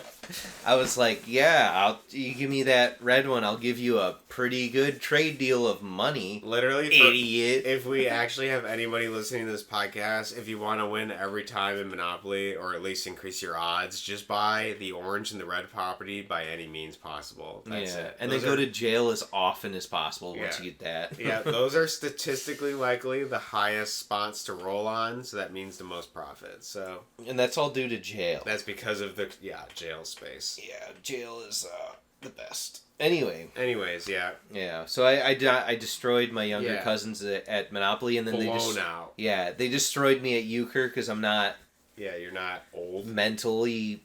I was like, you give me that red one, I'll give you a pretty good trade deal of money. Literally, idiot. If we actually have anybody listening to this podcast, if you want to win every time in Monopoly, or at least increase your odds, just buy the orange and the red property by any means possible. That's it. And then go to jail as often as possible once you get that. Yeah, those are statistically likely the highest spots to roll on, so that means the most profit. So, and that's all due to jail. That's because of the jail space. Yeah, jail is the best. Anyways, yeah. Yeah, so I destroyed my younger cousins at Monopoly, and then out. Yeah, they destroyed me at euchre because I'm not... Yeah, you're not old. Mentally...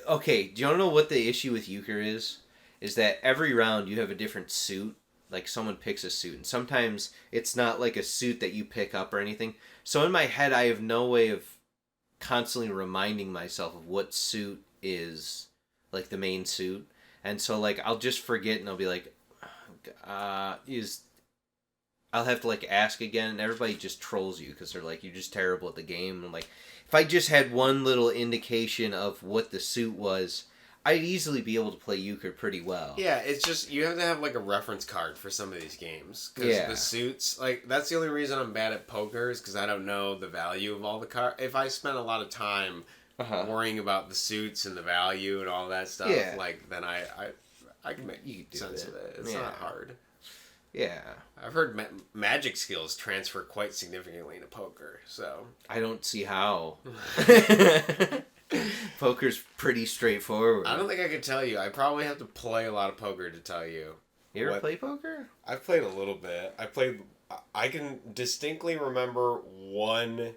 Okay, do you want to know what the issue with euchre is? Is that every round you have a different suit. Like, someone picks a suit, and sometimes it's not like a suit that you pick up or anything. So in my head, I have no way of constantly reminding myself of what suit is, like, the main suit. And so, I'll just forget, and I'll be like, I'll have to like ask again, and everybody just trolls you because they're like, you're just terrible at the game. And like, if I just had one little indication of what the suit was, I'd easily be able to play euchre pretty well. Yeah, it's just you have to have like a reference card for some of these games because Yeah. the suits, like that's the only reason I'm bad at poker is because I don't know the value of all the cards. If I spent a lot of time worrying about the suits and the value and all that stuff, Yeah. like then I can make sense of it. It's not hard. Yeah. I've heard magic skills transfer quite significantly into poker, so I don't see how. Poker's pretty straightforward. I don't think I could tell you. I probably have to play a lot of poker to tell you. You ever play poker? I've played a little bit. I can distinctly remember one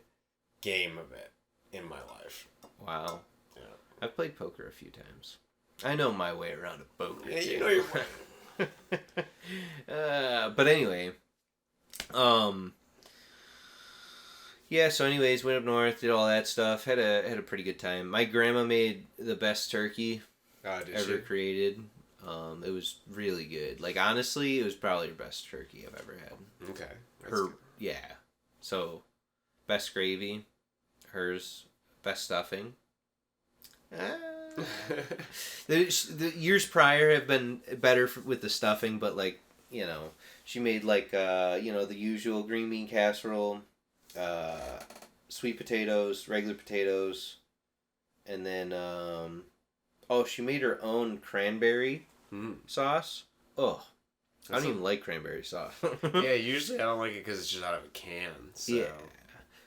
game of it in my life. Wow. Yeah. I've played poker a few times. I know my way around a poker. Yeah, too. you know your way. But anyway, yeah. So, anyways, went up north, did all that stuff. Had a pretty good time. My grandma made the best turkey ever created. It was really good. Like honestly, it was probably the best turkey I've ever had. Okay. Yeah. So, best gravy. Hers, best stuffing. The years prior have been better with the stuffing, but like, you know, she made like the usual green bean casserole, sweet potatoes, regular potatoes, and then she made her own cranberry sauce. Oh, I don't even like cranberry sauce. Yeah, usually I don't like it because it's just out of a can. So. Yeah.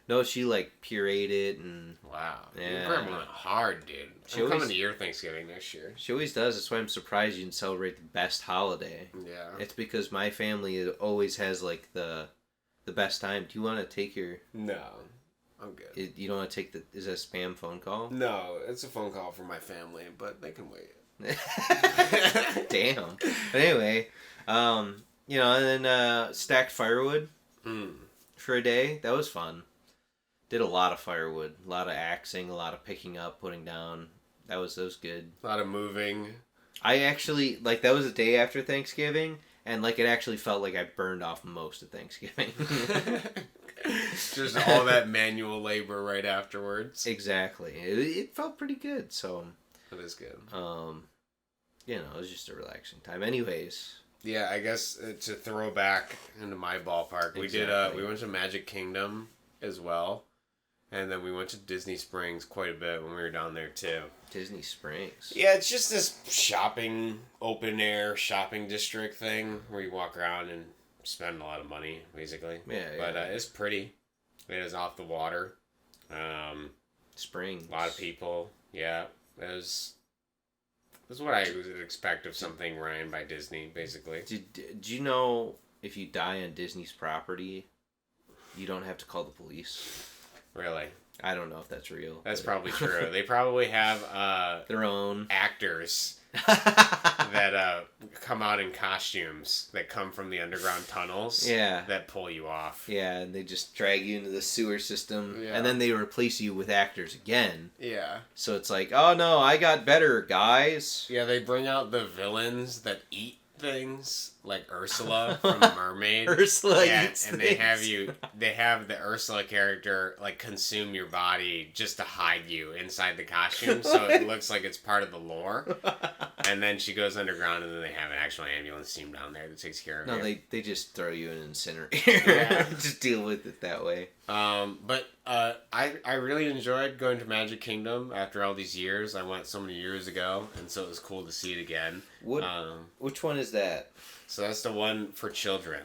No, she like pureed it and... Wow. Yeah. Your grandma went hard, dude. I'm coming to your Thanksgiving next year. She always does. That's why I'm surprised you didn't celebrate the best holiday. Yeah. It's because my family always has like the best time. Do you want to take your... No. I'm good. You don't want to take the... Is that a spam phone call? No, it's a phone call from my family, but they can wait. Damn. But anyway, and then stacked firewood for a day. That was fun. Did a lot of firewood, a lot of axing, a lot of picking up, putting down. That was good. A lot of moving. I actually, like, that was a day after Thanksgiving, and, like, it actually felt like I burned off most of Thanksgiving. Just all that manual labor right afterwards. Exactly. It felt pretty good, so. That is good. It was just a relaxing time. Anyways. Yeah, I guess to throw back into my ballpark, we went to Magic Kingdom as well. And then we went to Disney Springs quite a bit when we were down there too. Disney Springs? Yeah, it's just this open air shopping district thing where you walk around and spend a lot of money, basically. Yeah. But it's pretty. It is off the water. Springs. A lot of people. Yeah. It was what I would expect of something ran by Disney, basically. Do you know if you die on Disney's property, you don't have to call the police? Really? I don't know if that's real. That's probably true. They probably have their own actors that come out in costumes that come from the underground tunnels. Yeah. That pull you off. Yeah, and they just drag you into the sewer system. Yeah. And then they replace you with actors again. Yeah. So it's like, oh no, I got better, guys. Yeah, they bring out the villains that eat things, like Ursula from The Mermaid. Ursula eats and things. They have the Ursula character like consume your body just to hide you inside the costume, so it looks like it's part of the lore. And then she goes underground, and then they have an actual ambulance team down there that takes care of you. No, they just throw you in an incinerator. Yeah. Just deal with it that way. But I really enjoyed going to Magic Kingdom after all these years. I went so many years ago, and so it was cool to see it again. Which one is that? So that's the one for children.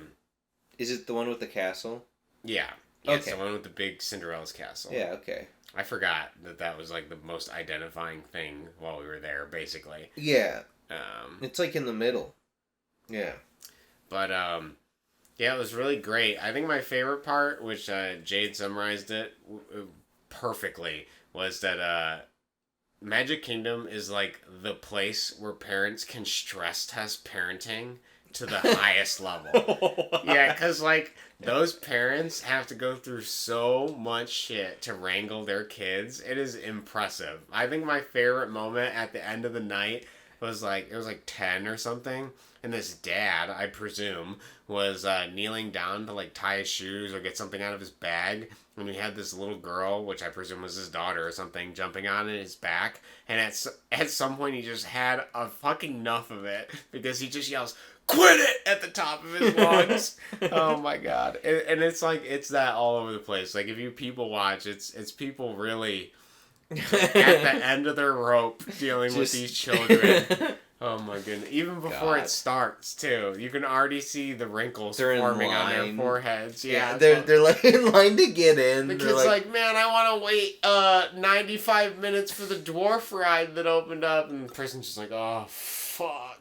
Is it the one with the castle? Yeah. Okay. It's the one with the big Cinderella's castle. Yeah, okay. I forgot that was like the most identifying thing while we were there, basically. Yeah. It's like in the middle. Yeah. But, yeah, it was really great. I think my favorite part, which Jade summarized it perfectly, was that Magic Kingdom is like the place where parents can stress test parenting to the highest level. Yeah, because like those parents have to go through so much shit to wrangle their kids. It is impressive. I think my favorite moment at the end of the night was like, it was like 10 or something. And this dad, I presume, was kneeling down to like tie his shoes or get something out of his bag. And he had this little girl, which I presume was his daughter or something, jumping on his back. And at some point he just had a fucking enough of it because he just yells, "Quit it!" at the top of his lungs. Oh my god. And it's like, it's that all over the place. Like if you people watch, it's people really at the end of their rope dealing with these children. Oh my goodness. Even before it starts, too. You can already see the wrinkles forming on their foreheads. Yeah, they're like in line to get in. The kid's like, man, I want to wait 95 minutes for the dwarf ride that opened up. And the person's just like, oh, fuck.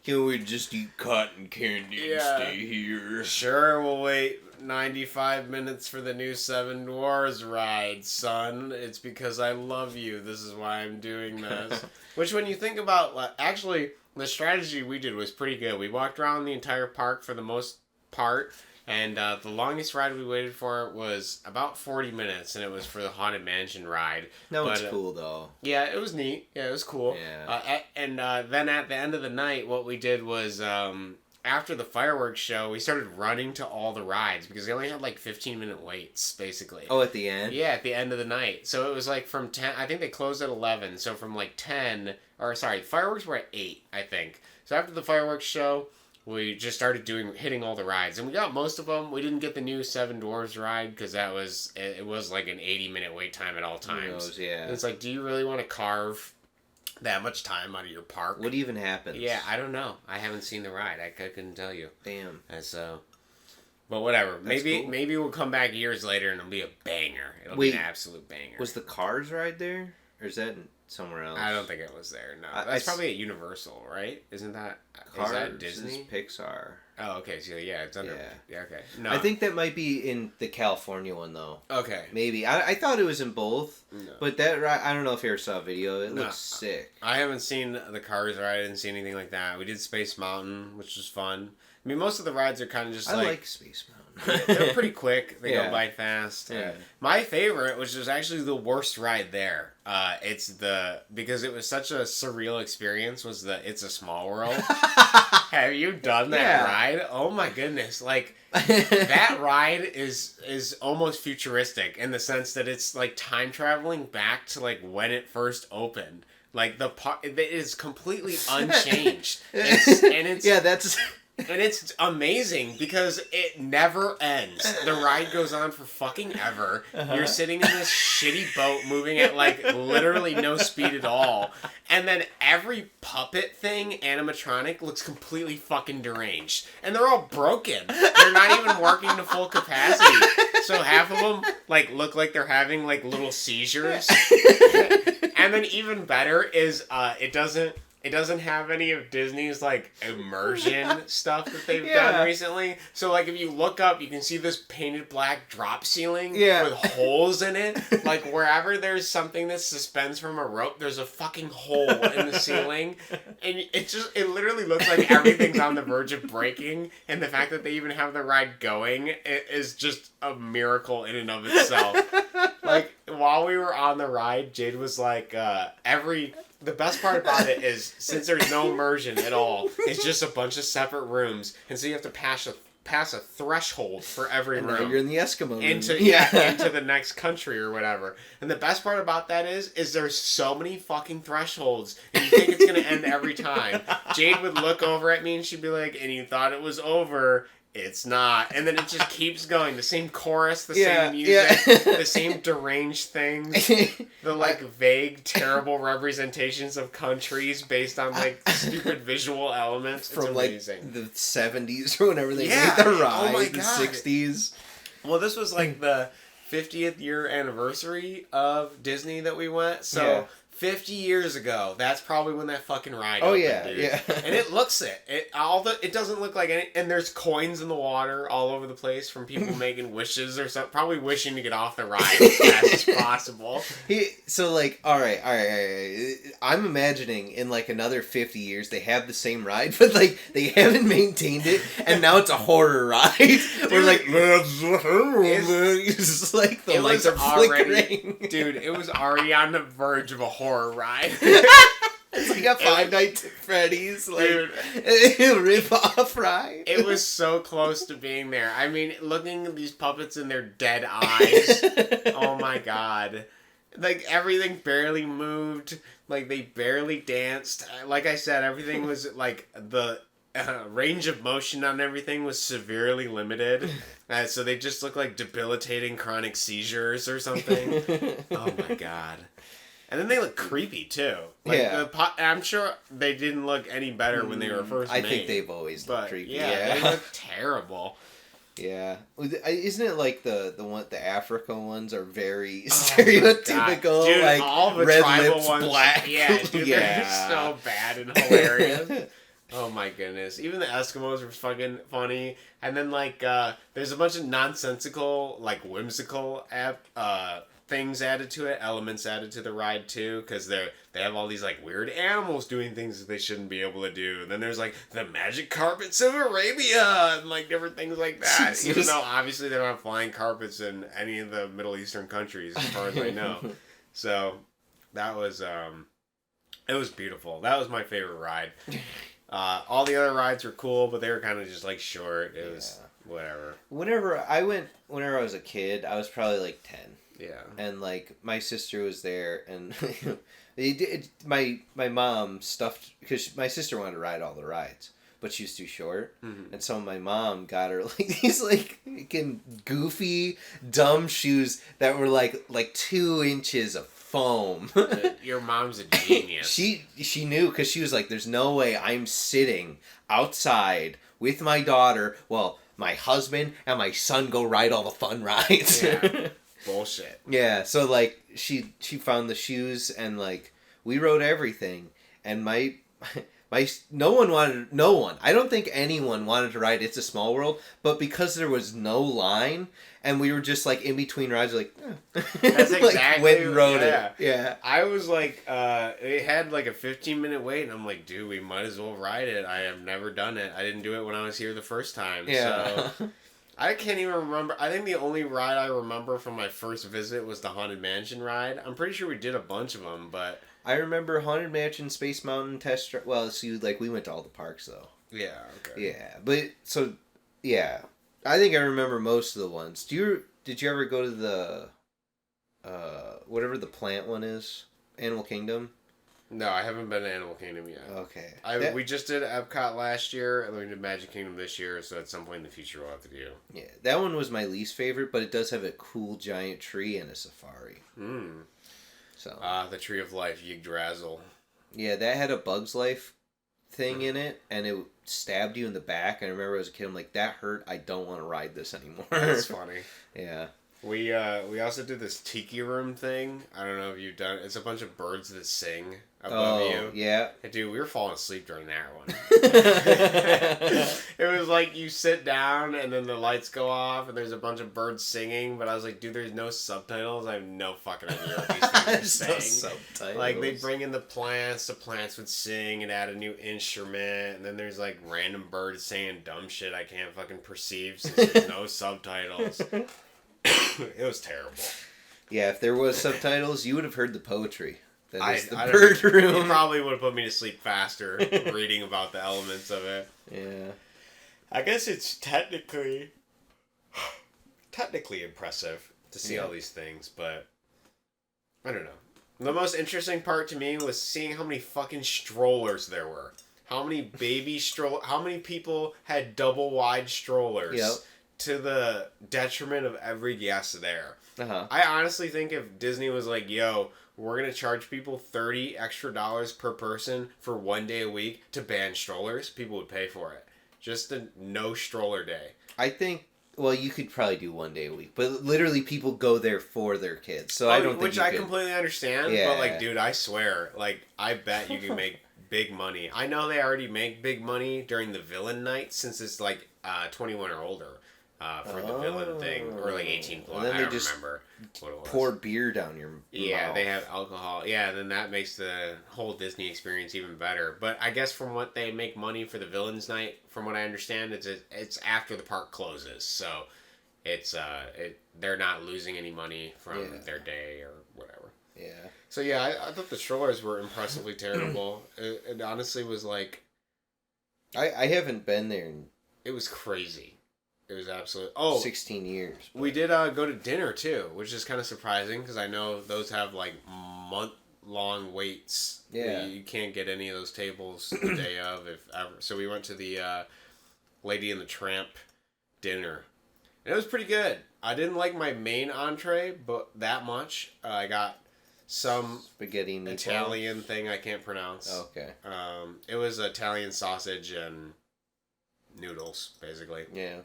Can we just eat cotton candy and stay here? Sure, we'll wait 95 minutes for the new Seven Dwarfs ride, son. It's because I love you. This is why I'm doing this. Which, when you think about, actually, the strategy we did was pretty good. We walked around the entire park for the most part, and the longest ride we waited for was about 40 minutes, and it was for the Haunted Mansion ride. That one's cool, though. Yeah, it was neat. Yeah, it was cool. Yeah. Then at the end of the night, what we did was... after the fireworks show, we started running to all the rides because they only had like 15-minute waits, basically. Oh, at the end? Yeah, at the end of the night. So it was like from 10, I think they closed at 11. So from like 10, or sorry, fireworks were at 8, I think. So after the fireworks show, we just started hitting all the rides. And we got most of them. We didn't get the new Seven Dwarfs ride because it was like an 80-minute wait time at all times. Who knows, yeah. And it's like, do you really want to carve that much time out of your park? What even happens? Yeah, I don't know. I haven't seen the ride. I couldn't tell you. Damn. And so, but whatever. That's cool. Maybe we'll come back years later and it'll be a banger. It'll be an absolute banger. Was the Cars ride there? Or is that somewhere else? I don't think it was there. No, that's probably at Universal, right? Isn't that Cars? Is that Disney? Is Pixar. Oh, okay. So yeah, it's under. Yeah. Okay. No, I think that might be in the California one though. Okay. Maybe I thought it was in both. No. But that ride, I don't know if you ever saw a video. It looks sick. I haven't seen the Cars ride. I didn't see anything like that. We did Space Mountain, which was fun. I mean, most of the rides are kind of just I like Space Mountain. They're pretty quick. They go by fast. Yeah. My favorite, which was actually the worst ride there, because it was such a surreal experience, was the It's a Small World. Have you done that ride? Oh my goodness. Like, that ride is almost futuristic in the sense that it's like time traveling back to like when it first opened. Like it is completely unchanged. And it's amazing because it never ends. The ride goes on for fucking ever. You're sitting in this shitty boat moving at like literally no speed at all. And then every puppet thing, animatronic, looks completely fucking deranged. And they're all broken. They're not even working to full capacity. So half of them like look like they're having like little seizures. And then even better is it doesn't have any of Disney's, like, immersion stuff that they've done recently. So, like, if you look up, you can see this painted black drop ceiling with holes in it. Like, wherever there's something that suspends from a rope, there's a fucking hole in the ceiling. And it literally looks like everything's on the verge of breaking. And the fact that they even have the ride going is just a miracle in and of itself. Like, while we were on the ride, Jade was like, the best part about it is, since there's no immersion at all, it's just a bunch of separate rooms, and so you have to pass a threshold for every room. Now you're in the Eskimo room. Into the next country or whatever. And the best part about that is there's so many fucking thresholds, and you think it's gonna end every time. Jade would look over at me and she'd be like, "And you thought it was over? It's not." And then it just keeps going. The same chorus, the same music, the same deranged things, the like vague, terrible representations of countries based on like stupid visual elements. From it's amazing. Like the 70s or whenever they made the ride, the 60s. Well, this was like the 50th year anniversary of Disney that we went. So 50 years ago, that's probably when that fucking ride opened, dude. Yeah. And it looks it. It doesn't look like any... And there's coins in the water all over the place from people making wishes or something. Probably wishing to get off the ride as fast as possible. So, like, all right. I'm imagining in, like, another 50 years, they have the same ride, but, like, they haven't maintained it, and now it's a horror ride. We're like, it's like the lights are flickering. Dude, it was already on the verge of a horror ride. It's like a Five Nights at Freddy's, like, rip-off ride. It was so close to being there. I mean, looking at these puppets in their dead eyes. Oh my god. Like, everything barely moved. Like, they barely danced. Like I said, everything was, like, the range of motion on everything was severely limited. So they just look like debilitating chronic seizures or something. Oh my god. And then they look creepy, too. Like, yeah. I'm sure they didn't look any better when they were first made. I think they've always looked creepy. Yeah, they look terrible. Yeah. Isn't it like the Africa ones are very stereotypical? Dude, like, all the red tribal lips, ones, black. Yeah, dude, they're so bad and hilarious. Oh my goodness. Even the Eskimos were fucking funny. And then, like, there's a bunch of nonsensical, like, whimsical things added to it, elements added to the ride, too, because they have all these, like, weird animals doing things that they shouldn't be able to do. And then there's, like, the magic carpets of Arabia and, like, different things like that. Jesus. Even though, obviously, they're not flying carpets in any of the Middle Eastern countries, as far as I know. So, that was, it was beautiful. That was my favorite ride. All the other rides were cool, but they were kind of just, like, short. It was whatever. Whenever I was a kid, I was probably, like, 10. Yeah. And, like, my sister was there, and my mom stuffed, because my sister wanted to ride all the rides, but she was too short. Mm-hmm. And so my mom got her, like, these, like, freaking goofy, dumb shoes that were, like 2 inches of foam. Your mom's a genius. She knew, because she was like, there's no way I'm sitting outside with my daughter while my husband and my son go ride all the fun rides. Yeah. Bullshit. Yeah, so, like, she found the shoes, and, like, we rode everything, and no one, I don't think anyone wanted to ride It's a Small World, but because there was no line, and we were just, like, in between rides, like, That's exactly, like, went and rode it. Yeah. I was, like, it had, like, a 15-minute wait, and I'm like, dude, we might as well ride it. I have never done it. I didn't do it when I was here the first time, yeah. So... I can't even remember. I think the only ride I remember from my first visit was the Haunted Mansion ride. I'm pretty sure we did a bunch of them, but... I remember Haunted Mansion, Space Mountain, Test Drive... Well, see, like, we went to all the parks, though. Yeah, okay. Yeah, but, so, yeah. I think I remember most of the ones. Did you ever go to the... whatever the plant one is? Animal Kingdom? No, I haven't been to Animal Kingdom yet. Okay. We just did Epcot last year, and we did Magic Kingdom this year, so at some point in the future we'll have to do. Yeah, that one was my least favorite, but it does have a cool giant tree and a safari. So. The Tree of Life, Yggdrasil. Yeah, that had a Bug's Life thing in it, and it stabbed you in the back. And I remember as a kid, I'm like, that hurt. I don't want to ride this anymore. That's funny. Yeah. We also did this tiki room thing. I don't know if you've done it. It's a bunch of birds that sing above you. Yeah. And dude, we were falling asleep during that one. It was like you sit down and then the lights go off and there's a bunch of birds singing, but I was like, dude, there's no subtitles. I have no fucking idea what these things are saying. No subtitles. Like they'd bring in the plants would sing and add a new instrument, and then there's like random birds saying dumb shit I can't fucking perceive since there's no subtitles. It was terrible. Yeah, if there was subtitles, you would have heard the poetry. That is the I bird room. You probably would have put me to sleep faster reading about the elements of it. Yeah. I guess it's technically impressive to see all these things, but I don't know. The most interesting part to me was seeing how many fucking strollers there were. How many how many people had double wide strollers. Yep. To the detriment of every guest there. Uh-huh. I honestly think if Disney was like, yo, we're going to charge people $30 extra per person for 1 day a week to ban strollers, people would pay for it. Just a no stroller day. I think, well, you could probably do 1 day a week, but literally people go there for their kids, so I don't think Which I completely understand, yeah. But like, dude, I swear, like, I bet you can make big money. I know they already make big money during the villain night since it's like 21 or older. For the villain thing, or like 18 plus. I don't remember what it was. Pour beer down your mouth. Yeah, they have alcohol. Yeah, then that makes the whole Disney experience even better. But I guess from what they make money for the villains night, from what I understand, it's after the park closes, so it's they're not losing any money from their day or whatever. Yeah. So yeah, I thought the strollers were impressively terrible. It honestly was like I haven't been there in it was crazy. It was absolute. 16 years. But... We did go to dinner too, which is kind of surprising because I know those have like month-long waits. Yeah. You can't get any of those tables the day of, if ever. So we went to the Lady and the Tramp dinner, and it was pretty good. I didn't like my main entree, but that much. I got some spaghetti meatballs. Italian thing I can't pronounce. Oh, okay. It was Italian sausage and noodles, basically. Yeah.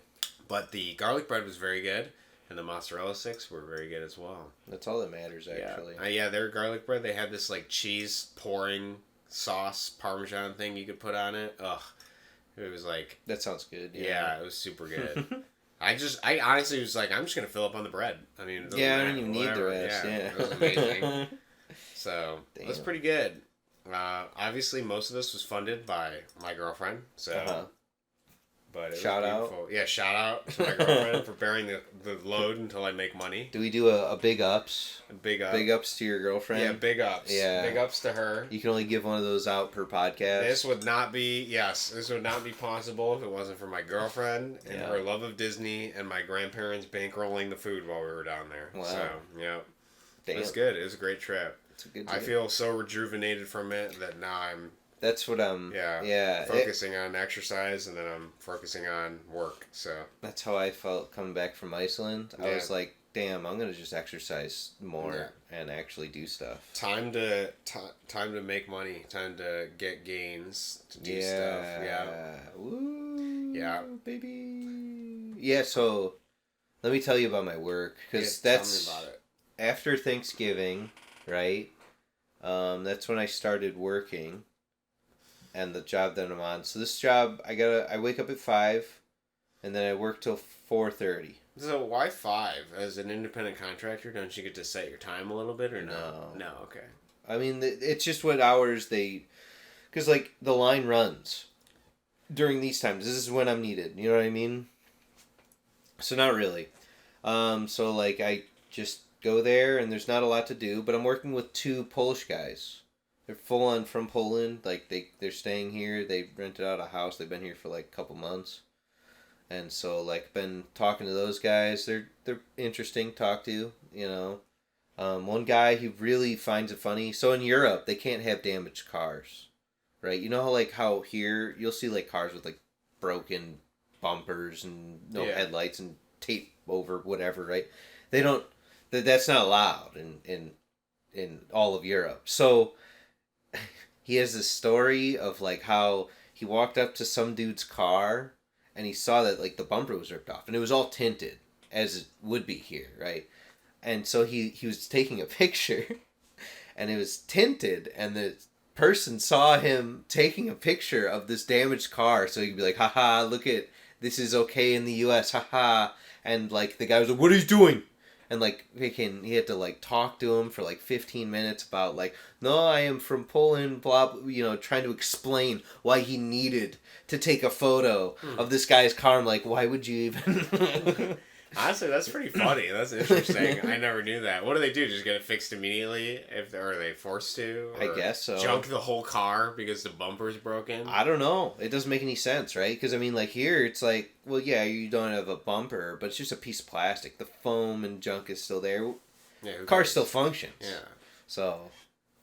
But the garlic bread was very good, and the mozzarella sticks were very good as well. That's all that matters, actually. Yeah, their garlic bread, they had this like cheese pouring sauce, Parmesan thing you could put on it. Ugh. It was like... That sounds good. Yeah, it was super good. I honestly was like, I'm just going to fill up on the bread. I mean, I don't even need the rest. Yeah. It was amazing. So, it was pretty good. Obviously, most of this was funded by my girlfriend, so... But shout out. Yeah, shout out to my girlfriend for bearing the load until I make money. Do we do a big ups? Big ups. Big ups to your girlfriend? Yeah, big ups. Yeah. Big ups to her. You can only give one of those out per podcast. This would not be possible if it wasn't for my girlfriend and her love of Disney and my grandparents bankrolling the food while we were down there. Wow. So, yeah. Damn. It was good. It was a great trip. It's a good trip. I feel so rejuvenated from it that now I'm... That's what I'm... Yeah. Focusing on exercise, and then I'm focusing on work, so... That's how I felt coming back from Iceland. I was like, damn, I'm going to just exercise more and actually do stuff. Time to make money. Time to get gains, to do stuff. Yeah. Woo, yeah. Baby. Yeah, so let me tell you about my work, because that's... Tell me about it. After Thanksgiving, right? That's when I started working. And the job that I'm on. So this job, I wake up at 5, and then I work till 4:30. So why 5? As an independent contractor, don't you get to set your time a little bit, or no? No, okay. I mean, it's just what hours they... Because, like, the line runs during these times. This is when I'm needed. You know what I mean? So not really. So, like, I just go there, and there's not a lot to do. But I'm working with 2 Polish guys. They're full on from Poland. Like, they're staying here. They rented out a house. They've been here for like a couple months. And so, like, been talking to those guys. They're interesting to talk to, you know. One guy, he really finds it funny. So in Europe, they can't have damaged cars, right? You know how here you'll see like cars with like broken bumpers and no headlights and tape over whatever, right? They don't. That's not allowed in all of Europe. So he has this story of like how he walked up to some dude's car and he saw that like the bumper was ripped off and it was all tinted as it would be here, right? And so he was taking a picture and it was tinted and the person saw him taking a picture of this damaged car so he could be like, haha, look at, this is okay in the US, haha. And like the guy was like, what are you doing? And like he had to like talk to him for like 15 minutes about like, no, I am from Poland, blah, you know, trying to explain why he needed to take a photo of this guy's car. I'm like, why would you even? Honestly, that's pretty funny. That's interesting. I never knew that. What do they do? Just get it fixed immediately? Are they forced to? I guess so. Junk the whole car because the bumper's broken? I don't know. It doesn't make any sense, right? Because, I mean, like, here, it's like, well, yeah, you don't have a bumper, but it's just a piece of plastic. The foam and junk is still there. Yeah, car still functions. Yeah. So,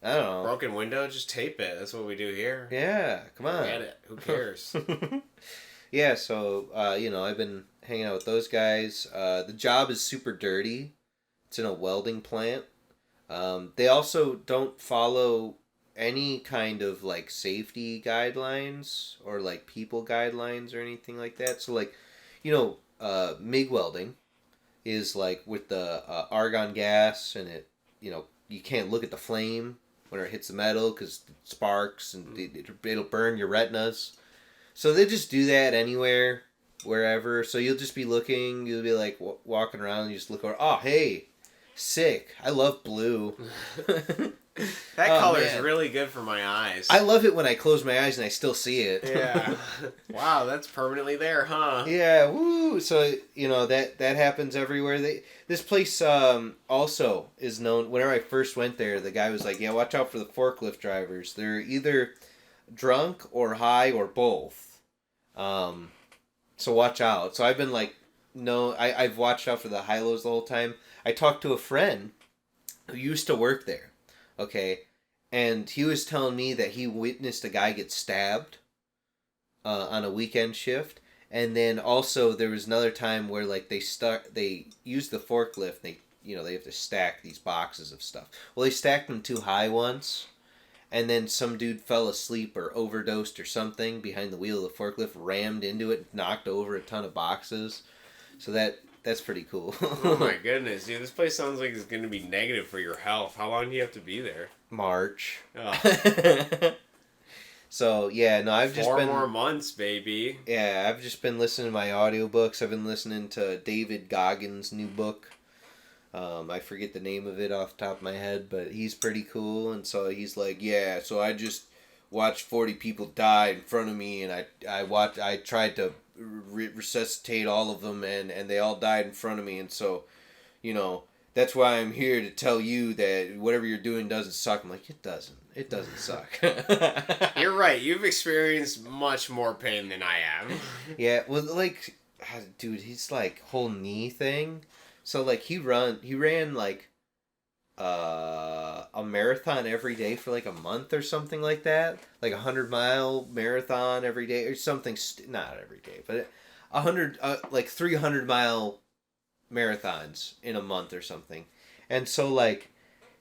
I don't know. Broken window, just tape it. That's what we do here. Yeah, come on. Forget it. Who cares? Yeah, so, you know, I've been hanging out with those guys. The job is super dirty. It's in a welding plant. They also don't follow any kind of, like, safety guidelines or, like, people guidelines or anything like that. So, like, you know, MIG welding is, like, with the argon gas and it, you know, you can't look at the flame when it hits the metal because it sparks and it'll burn your retinas. So they just do that anywhere, wherever. So you'll just be looking, you'll be like walking around and you just look over, oh, hey, sick. I love blue. That color is man. really good for my eyes. I love it when I close my eyes and I still see it. Yeah. Wow, that's permanently there, huh? Yeah, woo! So that happens everywhere. This place also is known. Whenever I first went there, the guy was like, "Yeah, watch out for the forklift drivers. They're either drunk or high or both. So watch out." So I've been like, no, I've watched out for the high lows the whole time. I talked to a friend who used to work there. Okay, and he was telling me that he witnessed a guy get stabbed on a weekend shift, and then also there was another time where like they used the forklift. They have to stack these boxes of stuff. Well, they stacked them too high once, and then some dude fell asleep or overdosed or something behind the wheel of the forklift, rammed into it, knocked over a ton of boxes. So that's pretty cool. Oh my goodness, dude! This place sounds like it's going to be negative for your health. How long do you have to be there? March. Oh. So yeah, no, I've just 4 been more months, baby. Yeah, I've just been listening to my audiobooks. I've been listening to David Goggins' new book. I forget the name of it off the top of my head, but he's pretty cool. And so he's like, yeah, so I just watched 40 people die in front of me, and I tried to resuscitate all of them, and they all died in front of me. And so, that's why I'm here to tell you that whatever you're doing doesn't suck. I'm like, it doesn't. It doesn't suck. You're right. You've experienced much more pain than I have. Yeah, well, like, dude, he's like whole knee thing. So like he ran like a marathon every day for like a month or something like that, like 100-mile marathon every day or something. Not every day, but 300-mile marathons in a month or something. And so like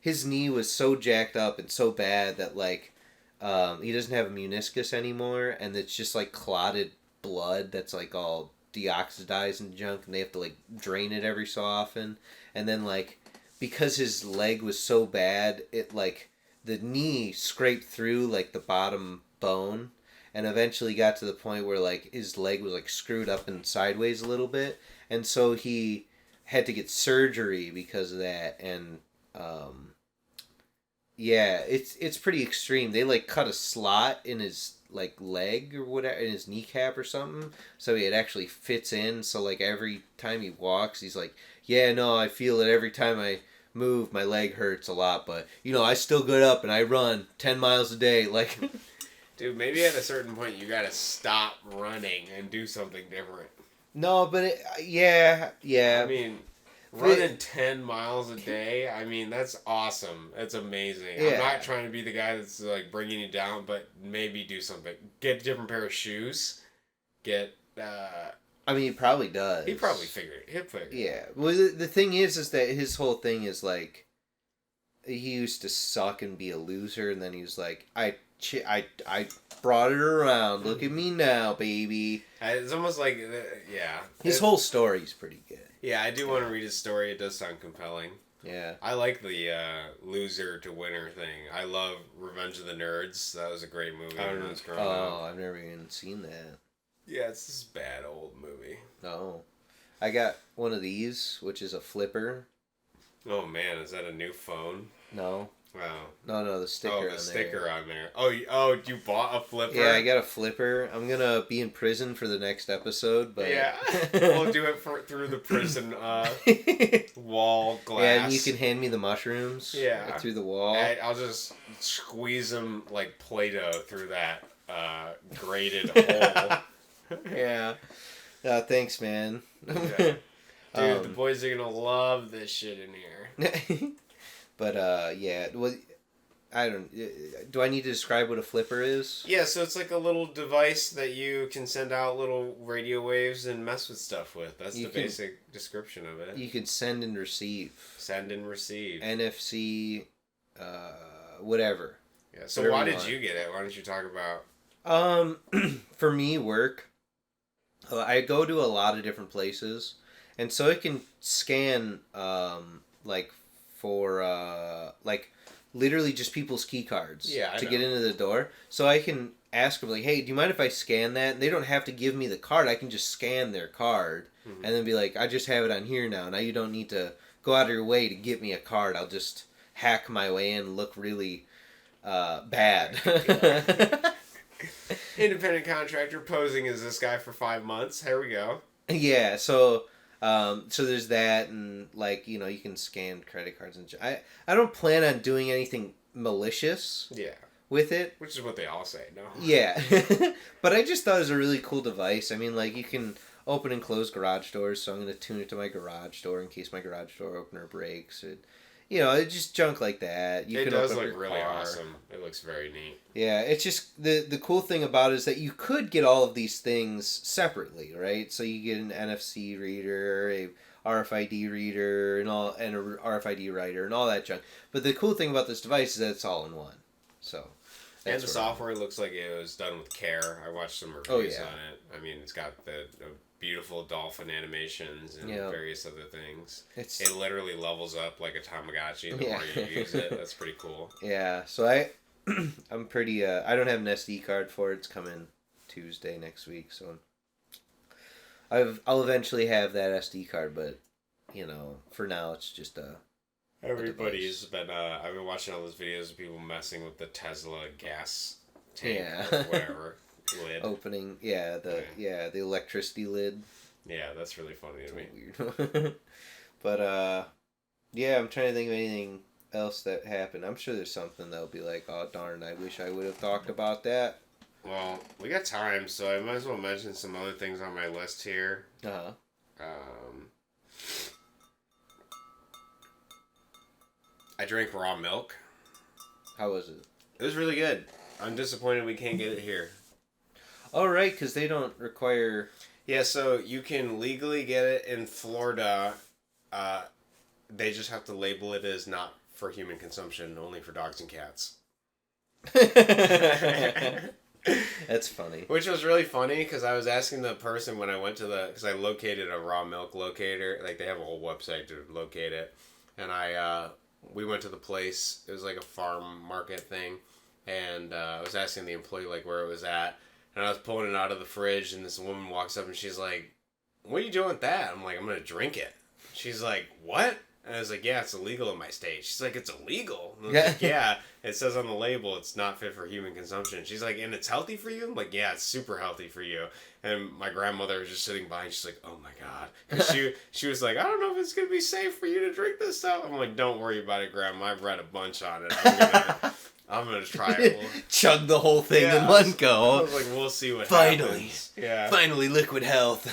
his knee was so jacked up and so bad that like he doesn't have a meniscus anymore, and it's just like clotted blood that's like all deoxidized and junk, and they have to like drain it every so often. And then like because his leg was so bad, it like the knee scraped through like the bottom bone, and eventually got to the point where like his leg was like screwed up and sideways a little bit, and so he had to get surgery because of that. And yeah, it's pretty extreme. They like cut a slot in his like leg or whatever, in his kneecap or something, so it actually fits in. So like every time he walks, he's like, yeah, no, I feel it every time I move. My leg hurts a lot, but I still get up and I run 10 miles a day. Like, dude, maybe at a certain point you gotta stop running and do something different. No, but yeah. I mean, running 10 miles a day, I mean, that's awesome. That's amazing. Yeah. I'm not trying to be the guy that's like bringing you down, but maybe do something. Get a different pair of shoes. I mean, he probably does. He probably figured it. He'll figure it. Yeah. Well, the thing is that his whole thing is like, he used to suck and be a loser, and then he was like, I brought it around. Look at me now, baby. It's almost like, yeah. His whole story's pretty good. Yeah, I do want to read his story. It does sound compelling. Yeah. I like the loser to winner thing. I love Revenge of the Nerds. That was a great movie when I was growing up. I've never even seen that. Yeah, it's this bad old movie. Oh. I got one of these, which is a flipper. Oh man, is that a new phone? No. Wow. No, the sticker on there. Oh, the sticker on there. Oh, you bought a flipper? Yeah, I got a flipper. I'm going to be in prison for the next episode, but... Yeah, we'll do it through the prison wall glass. Yeah, and you can hand me the mushrooms through the wall. I'll just squeeze them like Play-Doh through that grated hole. Yeah. Thanks, man. Okay. Dude, the boys are going to love this shit in here. But, yeah, well, I don't... Do I need to describe what a flipper is? Yeah, so it's like a little device that you can send out little radio waves and mess with stuff with. That's the basic description of it. You can send and receive. Send and receive. NFC, whatever. Yeah, so why did you get it? Why don't you talk about... For me, work. I go to a lot of different places, and so it can scan, for literally just people's key cards to get into the door. So I can ask them like, hey, do you mind if I scan that? And they don't have to give me the card. I can just scan their card and then be like, I just have it on here now. Now you don't need to go out of your way to get me a card. I'll just hack my way in, look really bad. Independent contractor posing as this guy for 5 months. Here we go. Yeah, so there's that, and like you can scan credit cards and I don't plan on doing anything malicious. Yeah. With it, which is what they all say. No. Yeah, but I just thought it was a really cool device. I mean, like you can open and close garage doors, so I'm going to tune it to my garage door in case my garage door opener breaks. It's just junk like that. It does look really awesome. It looks very neat. Yeah, it's just the cool thing about it is that you could get all of these things separately, right? So you get an NFC reader, a RFID reader, and a RFID writer, and all that junk. But the cool thing about this device is that it's all in one. So. And the software looks like it was done with care. I watched some reviews on it. I mean, it's got the beautiful dolphin animations and various other things. It literally levels up like a Tamagotchi the more you use it. That's pretty cool. Yeah, so I'm pretty, I don't have an SD card for it. It's coming Tuesday next week, so I'll eventually have that SD card, but, for now it's just Everybody's been, I've been watching all those videos of people messing with the Tesla gas tank or whatever lid. Opening, the electricity lid. Yeah, that's really funny to me. Weird. But, I'm trying to think of anything else that happened. I'm sure there's something that'll be like, oh darn, I wish I would have talked about that. Well, we got time, so I might as well mention some other things on my list here. Uh-huh. I drank raw milk. How was it? It was really good. I'm disappointed we can't get it here. Oh, right, because they don't require... Yeah, so you can legally get it in Florida. They just have to label it as not for human consumption, only for dogs and cats. That's funny. Which was really funny, because I was asking the person when I went to because I located a raw milk locator. Like, they have a whole website to locate it. And we went to the place. It was like a farm market thing, and I was asking the employee like where it was at, and I was pulling it out of the fridge, and this woman walks up and she's like, "What are you doing with that?" I'm like, "I'm gonna drink it." She's like, "What?" And I was like, "Yeah, it's illegal in my state." She's like, "It's illegal?" And I was like, "Yeah, it says on the label it's not fit for human consumption." She's like, "And it's healthy for you?" I'm like, "Yeah, it's super healthy for you." And my grandmother was just sitting by, and she's like, "Oh my god." And she was like, "I don't know if it's gonna be safe for you to drink this stuff." I'm like, "Don't worry about it, Grandma. I've read a bunch on it. I'm gonna try it." Chug the whole thing in one go. I was like, "We'll see what happens." Finally, liquid health.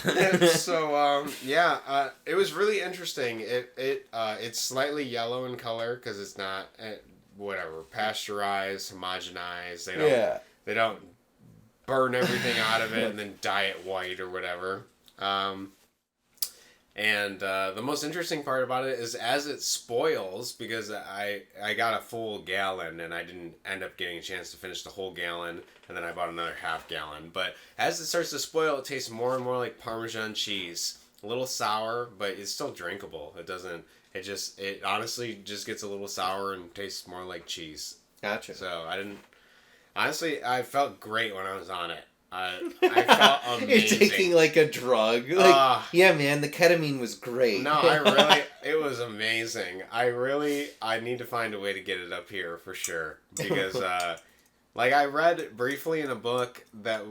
So it was really interesting. It's slightly yellow in color because it's not pasteurized, homogenized. They don't burn everything out of it and then dye it white or whatever. And the most interesting part about it is as it spoils, because I got a full gallon and I didn't end up getting a chance to finish the whole gallon, and then I bought another half gallon. But as it starts to spoil, it tastes more and more like Parmesan cheese. A little sour, but it's still drinkable. It honestly just gets a little sour and tastes more like cheese. Gotcha. So I felt great when I was on it. I felt amazing. You're taking like a drug. Yeah, man, the ketamine was great. No, it was amazing. I need to find a way to get it up here for sure. Because, I read briefly in a book that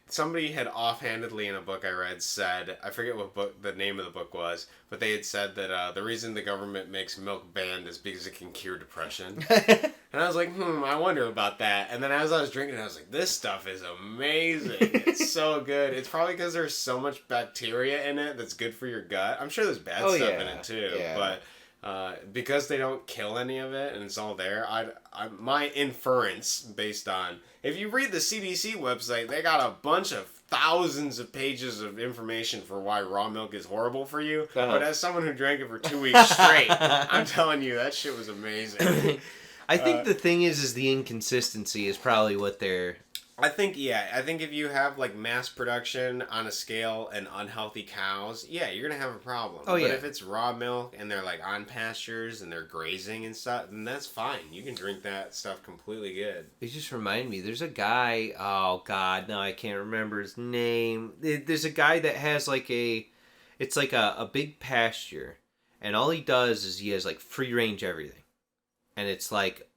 somebody had offhandedly in a book I read said, I forget what book the name of the book was, but they had said that the reason the government makes milk banned is because it can cure depression. And I was like, I wonder about that. And then as I was drinking it, I was like, this stuff is amazing. It's so good. It's probably because there's so much bacteria in it that's good for your gut. I'm sure there's bad stuff in it too. Yeah. But because they don't kill any of it and it's all there, my inference based on, if you read the CDC website, they got a bunch of thousands of pages of information for why raw milk is horrible for you. Uh-huh. But as someone who drank it for 2 weeks straight, I'm telling you, that shit was amazing. I think the thing is the inconsistency is probably what they're... I think if you have like mass production on a scale and unhealthy cows, yeah, you're going to have a problem. Oh, yeah. But if it's raw milk and they're like on pastures and they're grazing and stuff, then that's fine. You can drink that stuff completely good. It just reminded me, there's a guy, oh God, no, I can't remember his name. There's a guy that has it's like a big pasture, and all he does is he has like free range everything. and it's like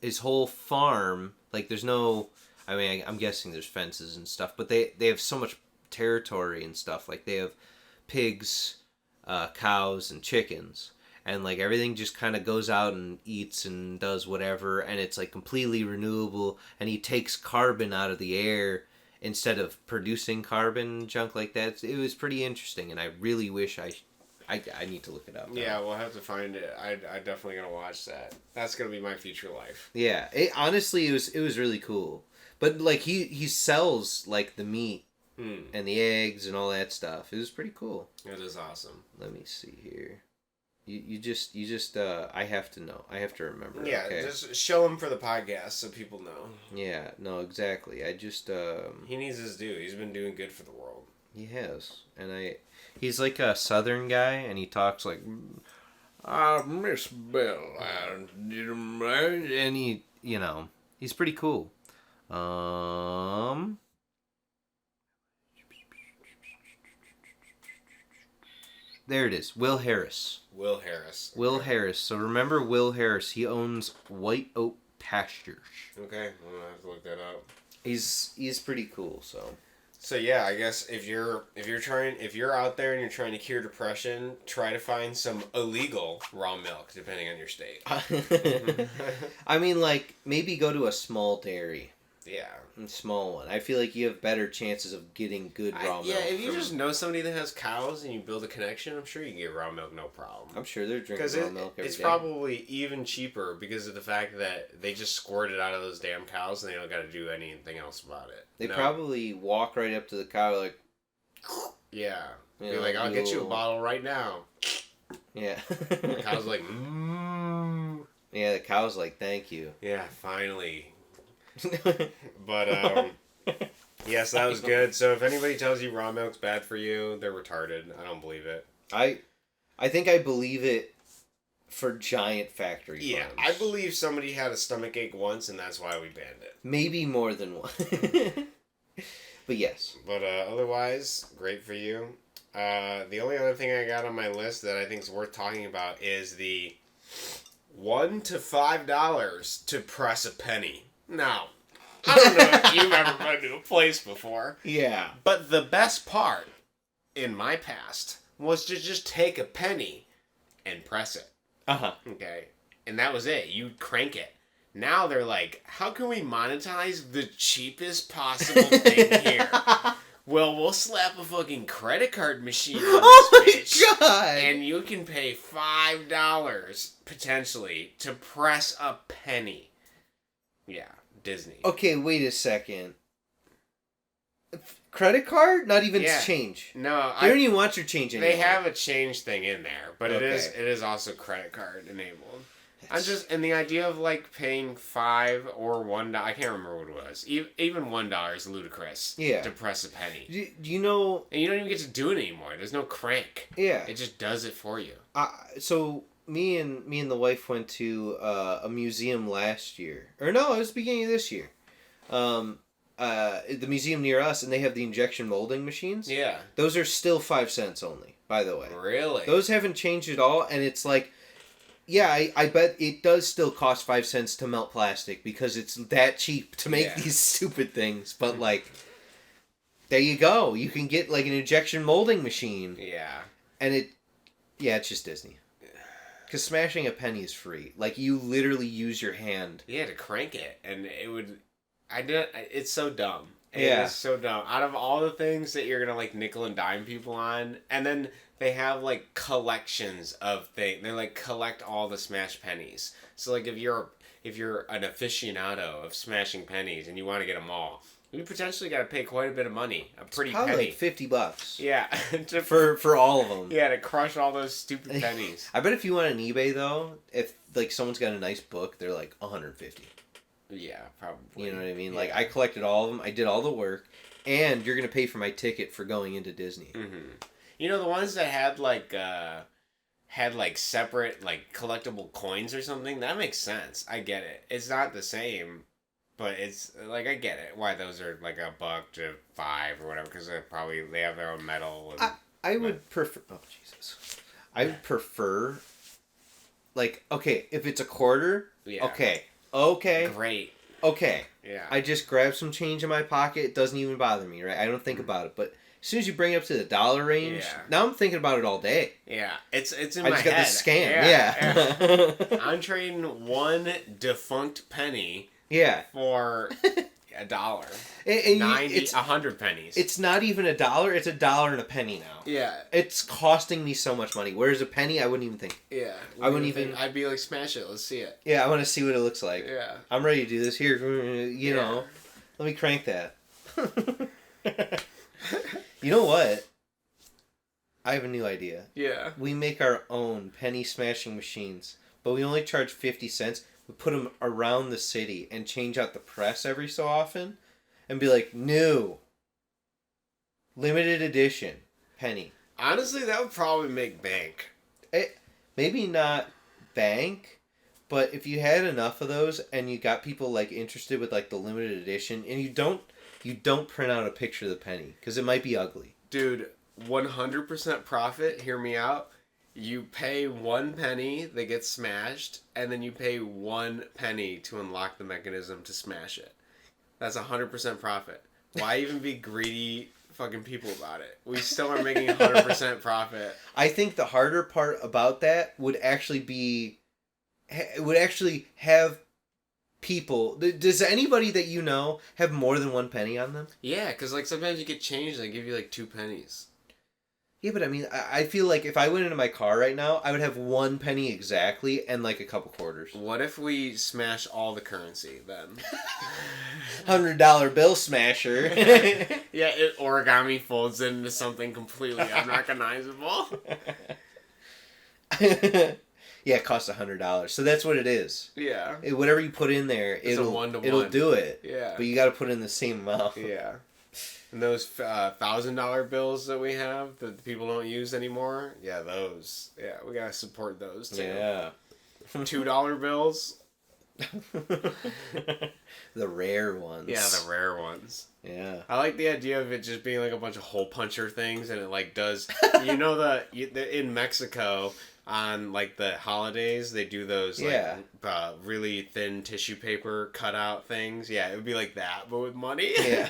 his whole farm. Like there's no, I mean, I'm guessing there's fences and stuff, but they have so much territory and stuff. Like they have pigs, cows, and chickens, and like everything just kind of goes out and eats and does whatever, and it's like completely renewable. And he takes carbon out of the air instead of producing carbon, junk like that. It was pretty interesting, and I really wish I need to look it up now. Yeah, we'll have to find it. I definitely gonna watch that. That's gonna be my future life. Yeah, honestly it was really cool. But like he sells like the meat and the eggs and all that stuff. It was pretty cool. It is awesome. Let me see here. You just I have to know. I have to remember. Yeah, okay? Just show him for the podcast so people know. Yeah, no, exactly. I just he needs his due. He's been doing good for the world. He has. And he's like a southern guy, and he talks like Miss Bell, and he, you know, he's pretty cool. There it is. Will Harris. Will Harris. Will Harris. So remember Will Harris. He owns White Oak Pastures. Okay, I'm gonna have to look that up. He's pretty cool. So yeah, I guess if you're out there and you're trying to cure depression, try to find some illegal raw milk, depending on your state. I mean, like maybe go to a small dairy. Yeah. A small one. I feel like you have better chances of getting good raw milk. Yeah, if you just know somebody that has cows and you build a connection, I'm sure you can get raw milk no problem. I'm sure they're drinking raw milk every day. It's probably even cheaper because of the fact that they just squirt it out of those damn cows and they don't got to do anything else about it. They probably walk right up to the cow like... Yeah. Be like, I'll get you a bottle right now. Yeah. The cow's like, mmm. Yeah, the cow's like, thank you. Yeah, finally. But yes, that was good. So if anybody tells you raw milk's bad for you, they're retarded. I don't believe it. I think I believe it for giant factory farms. Yeah, I believe somebody had a stomach ache once, and that's why we banned it. Maybe more than one. But yes. But otherwise, great for you. The only other thing I got on my list that I think is worth talking about is the $1 to $5 to press a penny. Now, I don't know if you've ever been to a place before. Yeah. But the best part, in my past, was to just take a penny and press it. Uh-huh. Okay? And that was it. You'd crank it. Now they're like, how can we monetize the cheapest possible thing here? Well, we'll slap a fucking credit card machine on this bitch. God! And you can pay $5, potentially, to press a penny. Yeah, Disney. Okay, wait a second. Credit card? Not even change. No, they don't even want your change anymore. They have a change thing in there, but it is also credit card enabled. And the idea of like paying $5 or $1, I can't remember what it was. Even $1 is ludicrous. Yeah. To press a penny. Do you know? And you don't even get to do it anymore. There's no crank. Yeah. It just does it for you. So me and the wife went to a museum last year, or no, it was the beginning of this year. The museum near us, and they have the injection molding machines. Yeah. Those are still 5 cents only, by the way. Really? Those haven't changed at all, and it's like, yeah, I bet it does still cost 5 cents to melt plastic because it's that cheap to make these stupid things. But like, there you go. You can get like an injection molding machine. Yeah. And it's just Disney. Because smashing a penny is free. Like, you literally use your hand. Yeah, to crank it. And it would... It's so dumb. It is so dumb. Out of all the things that you're going to, like, nickel and dime people on, and then they have, like, collections of things. They, like, collect all the smashed pennies. So, like, if you're an aficionado of smashing pennies and you want to get them all, you potentially got to pay quite a bit of money. A pretty Probably penny. Like $50. Yeah. for all of them. Yeah, to crush all those stupid pennies. I bet if you went on eBay, though, if, like, someone's got a nice book, they're, like, $150. Yeah, probably. You know what I mean? Yeah. Like, I collected all of them. I did all the work. And you're going to pay for my ticket for going into Disney. Mm-hmm. You know, the ones that had, like, separate, like, collectible coins or something? That makes sense. I get it. It's not the same... But it's, like, I get it. Why those are, like, $1 to $5 or whatever, because they have their own metal. And, I would prefer... Oh, Jesus. I would prefer like, okay, if it's a quarter, Yeah. okay, Great. okay. Yeah. I just grab some change in my pocket. It doesn't even bother me, right? I don't think about it. But as soon as you bring it up to the dollar range, now I'm thinking about it all day. Yeah. It's in I my just head. got the scam. Yeah. I'm trading one defunct penny Yeah. for $1. And 100 pennies. It's not even $1. It's $1 and a penny now. Yeah. It's costing me so much money. Whereas a penny, I wouldn't even think. Yeah. I wouldn't even. I'd be like, smash it. Let's see it. Yeah, I want to see what it looks like. Yeah. I'm ready to do this. Here, you know. Let me crank that. You know what? I have a new idea. Yeah. We make our own penny smashing machines, but we only charge 50 cents. We put them around the city and change out the press every so often and be like, new, limited edition, penny. Honestly, that would probably make bank. Maybe not bank, but if you had enough of those and you got people like interested with like the limited edition, and you don't print out a picture of the penny because it might be ugly. Dude, 100% profit, hear me out. You pay 1 penny that gets smashed, and then you pay 1 penny to unlock the mechanism to smash it. That's 100% profit. Why even be greedy fucking people about it? We still are making 100% profit. I think the harder part about that would actually be... would actually have people... Does anybody that you know have more than 1 penny on them? Yeah, because like sometimes you get change, they give you like 2 pennies. Yeah, but I mean, I feel like if I went into my car right now, I would have 1 penny exactly and like a couple quarters. What if we smash all the currency then? $100 bill smasher. Yeah, it origami folds into something completely unrecognizable. Yeah, it costs $100. So that's what it is. Yeah. Whatever you put in there, it'll do it. Yeah. But you got to put in the same amount. Yeah. And those $1,000 bills that we have that people don't use anymore, yeah, those. Yeah, we gotta support those too. Yeah. $2 bills. The rare ones. Yeah, the rare ones. Yeah. I like the idea of it just being like a bunch of hole puncher things, and it like does. You know in Mexico on like the holidays they do those like really thin tissue paper cutout things. Yeah, it would be like that, but with money. Yeah.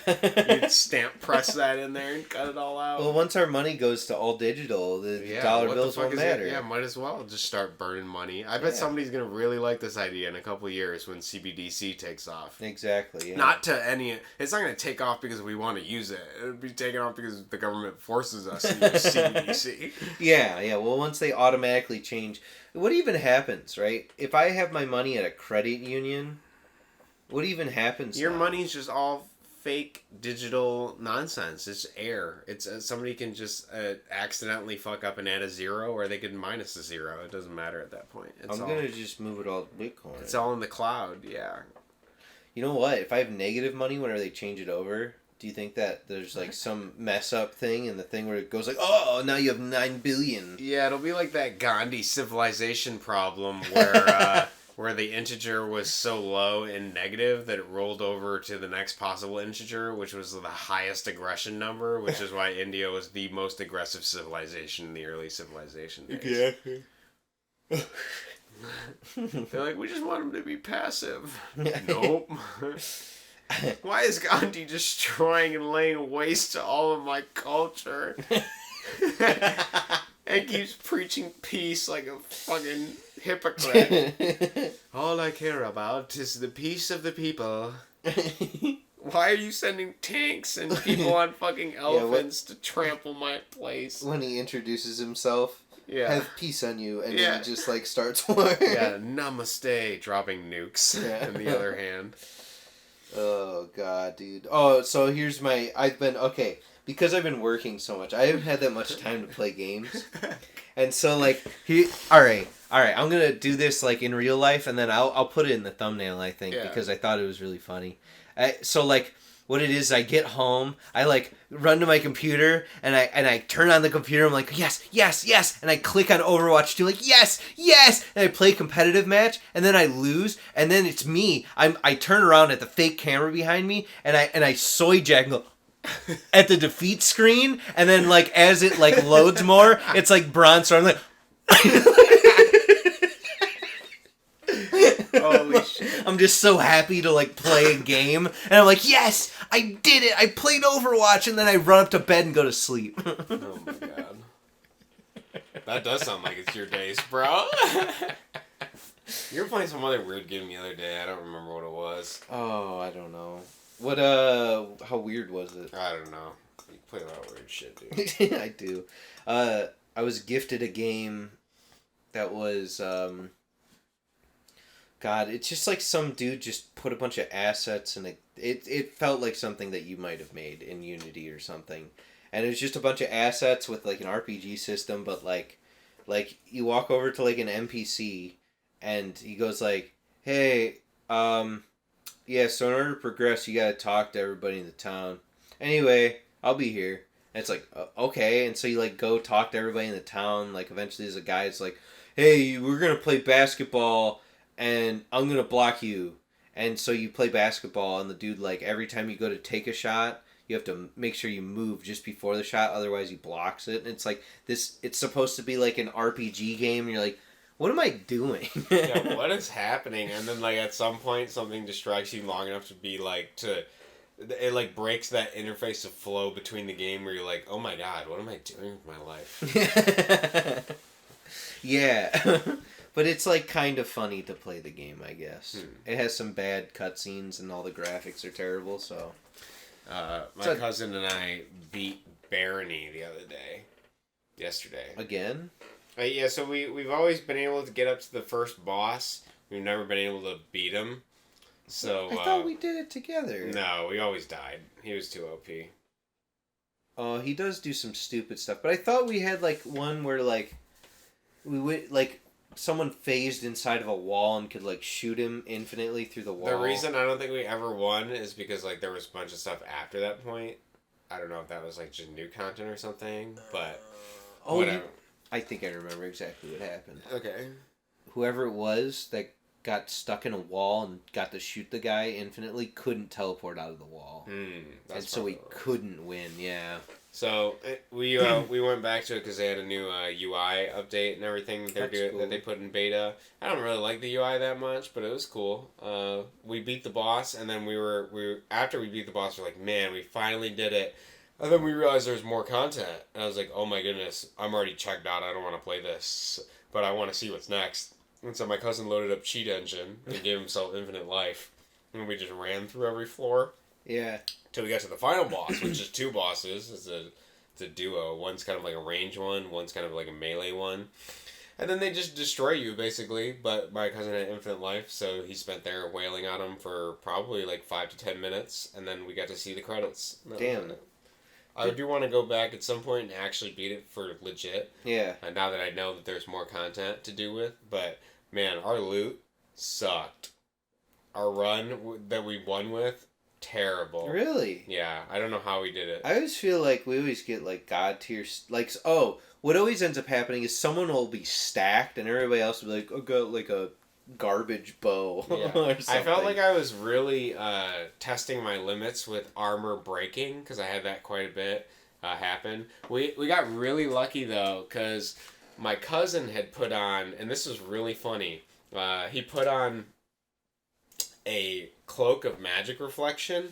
You'd stamp press that in there and cut it all out. Well, once our money goes to all digital, the dollar bills won't matter. Yeah, might as well just start burning money. I bet somebody's gonna really like this idea in a couple of years when CBDC takes off. Exactly. Yeah. Not to any. It's not gonna take off because we want to use it. It'll be taken off because the government forces us to use CBDC. Yeah. Well, once they automatically change, what even happens, right? If I have my money at a credit union, what even happens? Your money's just all fake digital nonsense. It's air. It's somebody can just accidentally fuck up and add a 0, or they can minus a 0. It doesn't matter at that point. I'm gonna just move it all to Bitcoin. It's all in the cloud. Yeah. You know what? If I have negative money whenever they change it over, do you think that there's like some mess up thing in the thing where it goes like, oh, now you have 9 billion? Yeah, it'll be like that Gandhi civilization problem where where the integer was so low and negative that it rolled over to the next possible integer, which was the highest aggression number, which is why India was the most aggressive civilization in the early civilization days. Exactly. They're like, we just want him to be passive. Nope. Why is Gandhi destroying and laying waste to all of my culture? And keeps preaching peace like a fucking hypocrite. All I care about is the peace of the people. Why are you sending tanks and people on fucking elephants to trample my place? When he introduces himself, have peace on you, and then he just like starts war. Yeah, namaste, dropping nukes in the other hand. Oh god, dude. Oh, so here's because I've been working so much, I haven't had that much time to play games. And so like alright, I'm gonna do this like in real life, and then I'll put it in the thumbnail, I think, because I thought it was really funny. So like what it is, I get home, I like run to my computer, and I turn on the computer, I'm like, yes, and I click on Overwatch 2, like, yes, and I play competitive match, and then I lose, and then it's me, I turn around at the fake camera behind me, and I soy jack and go, at the defeat screen, and then like as it like loads more, it's like bronze star. I'm like Holy shit. I'm just so happy to, like, play a game. And I'm like, yes, I did it. I played Overwatch. And then I run up to bed and go to sleep. Oh, my God. That does sound like it's your days, bro. You were playing some other weird game the other day. I don't remember what it was. Oh, I don't know. What, how weird was it? I don't know. You play a lot of weird shit, dude. I do. I was gifted a game that was, God, it's just like some dude just put a bunch of assets and it felt like something that you might have made in Unity or something. And it was just a bunch of assets with like an RPG system, but like you walk over to like an NPC and he goes like, hey, yeah, so in order to progress, you gotta talk to everybody in the town. Anyway, I'll be here. And it's like, okay. And so you like go talk to everybody in the town. Like eventually there's a guy that's like, hey, we're gonna play basketball and I'm gonna block you. And so you play basketball and the dude, like, every time you go to take a shot, you have to make sure you move just before the shot, otherwise he blocks it. And it's like this, it's supposed to be like an RPG game and you're like, what am I doing? Yeah, what is happening? And then like at some point something distracts you long enough to be like it like breaks that interface of flow between the game where you're like, oh my God, what am I doing with my life? Yeah. But it's like kind of funny to play the game, I guess. It has some bad cutscenes and all the graphics are terrible, so. My cousin and I beat Barony the other day. Yesterday. Again? Yeah, so we've always been able to get up to the first boss. We've never been able to beat him. So I thought we did it together. No, we always died. He was too OP. Oh, he does do some stupid stuff. But I thought we had like one where like we went like someone phased inside of a wall and could like shoot him infinitely through the wall. The reason I don't think we ever won is because like there was a bunch of stuff after that point. I don't know if that was like just new content or something, but whatever. I think I remember exactly what happened. Okay. Whoever it was that got stuck in a wall and got to shoot the guy infinitely couldn't teleport out of the wall. And so we couldn't win, yeah. So we went back to it because they had a new UI update and everything that they put in beta. I don't really like the UI that much, but it was cool. We beat the boss, and then after we beat the boss, we're like, man, we finally did it. And then we realized there's more content. And I was like, oh my goodness, I'm already checked out. I don't want to play this, but I want to see what's next. And so my cousin loaded up Cheat Engine and gave himself infinite life. And we just ran through every floor. Yeah. Till we got to the final boss, which is two bosses. It's a duo. One's kind of like a range one. One's kind of like a melee one. And then they just destroy you, basically. But my cousin had infinite life, so he spent there wailing on him for probably like 5 to 10 minutes. And then we got to see the credits. Damn. I do want to go back at some point and actually beat it for legit. Yeah. Now that I know that there's more content to do with. But, man, our loot sucked. Our run that we won with, terrible. Really? Yeah. I don't know how we did it. I always feel like we always get, like, God tier... Like, what always ends up happening is someone will be stacked and everybody else will be like, oh, got, like, a garbage bow Yeah. or something. I felt like I was really testing my limits with armor breaking because I had that quite a bit happen. We got really lucky though because my cousin had put on, and this was really funny, he put on a cloak of magic reflection,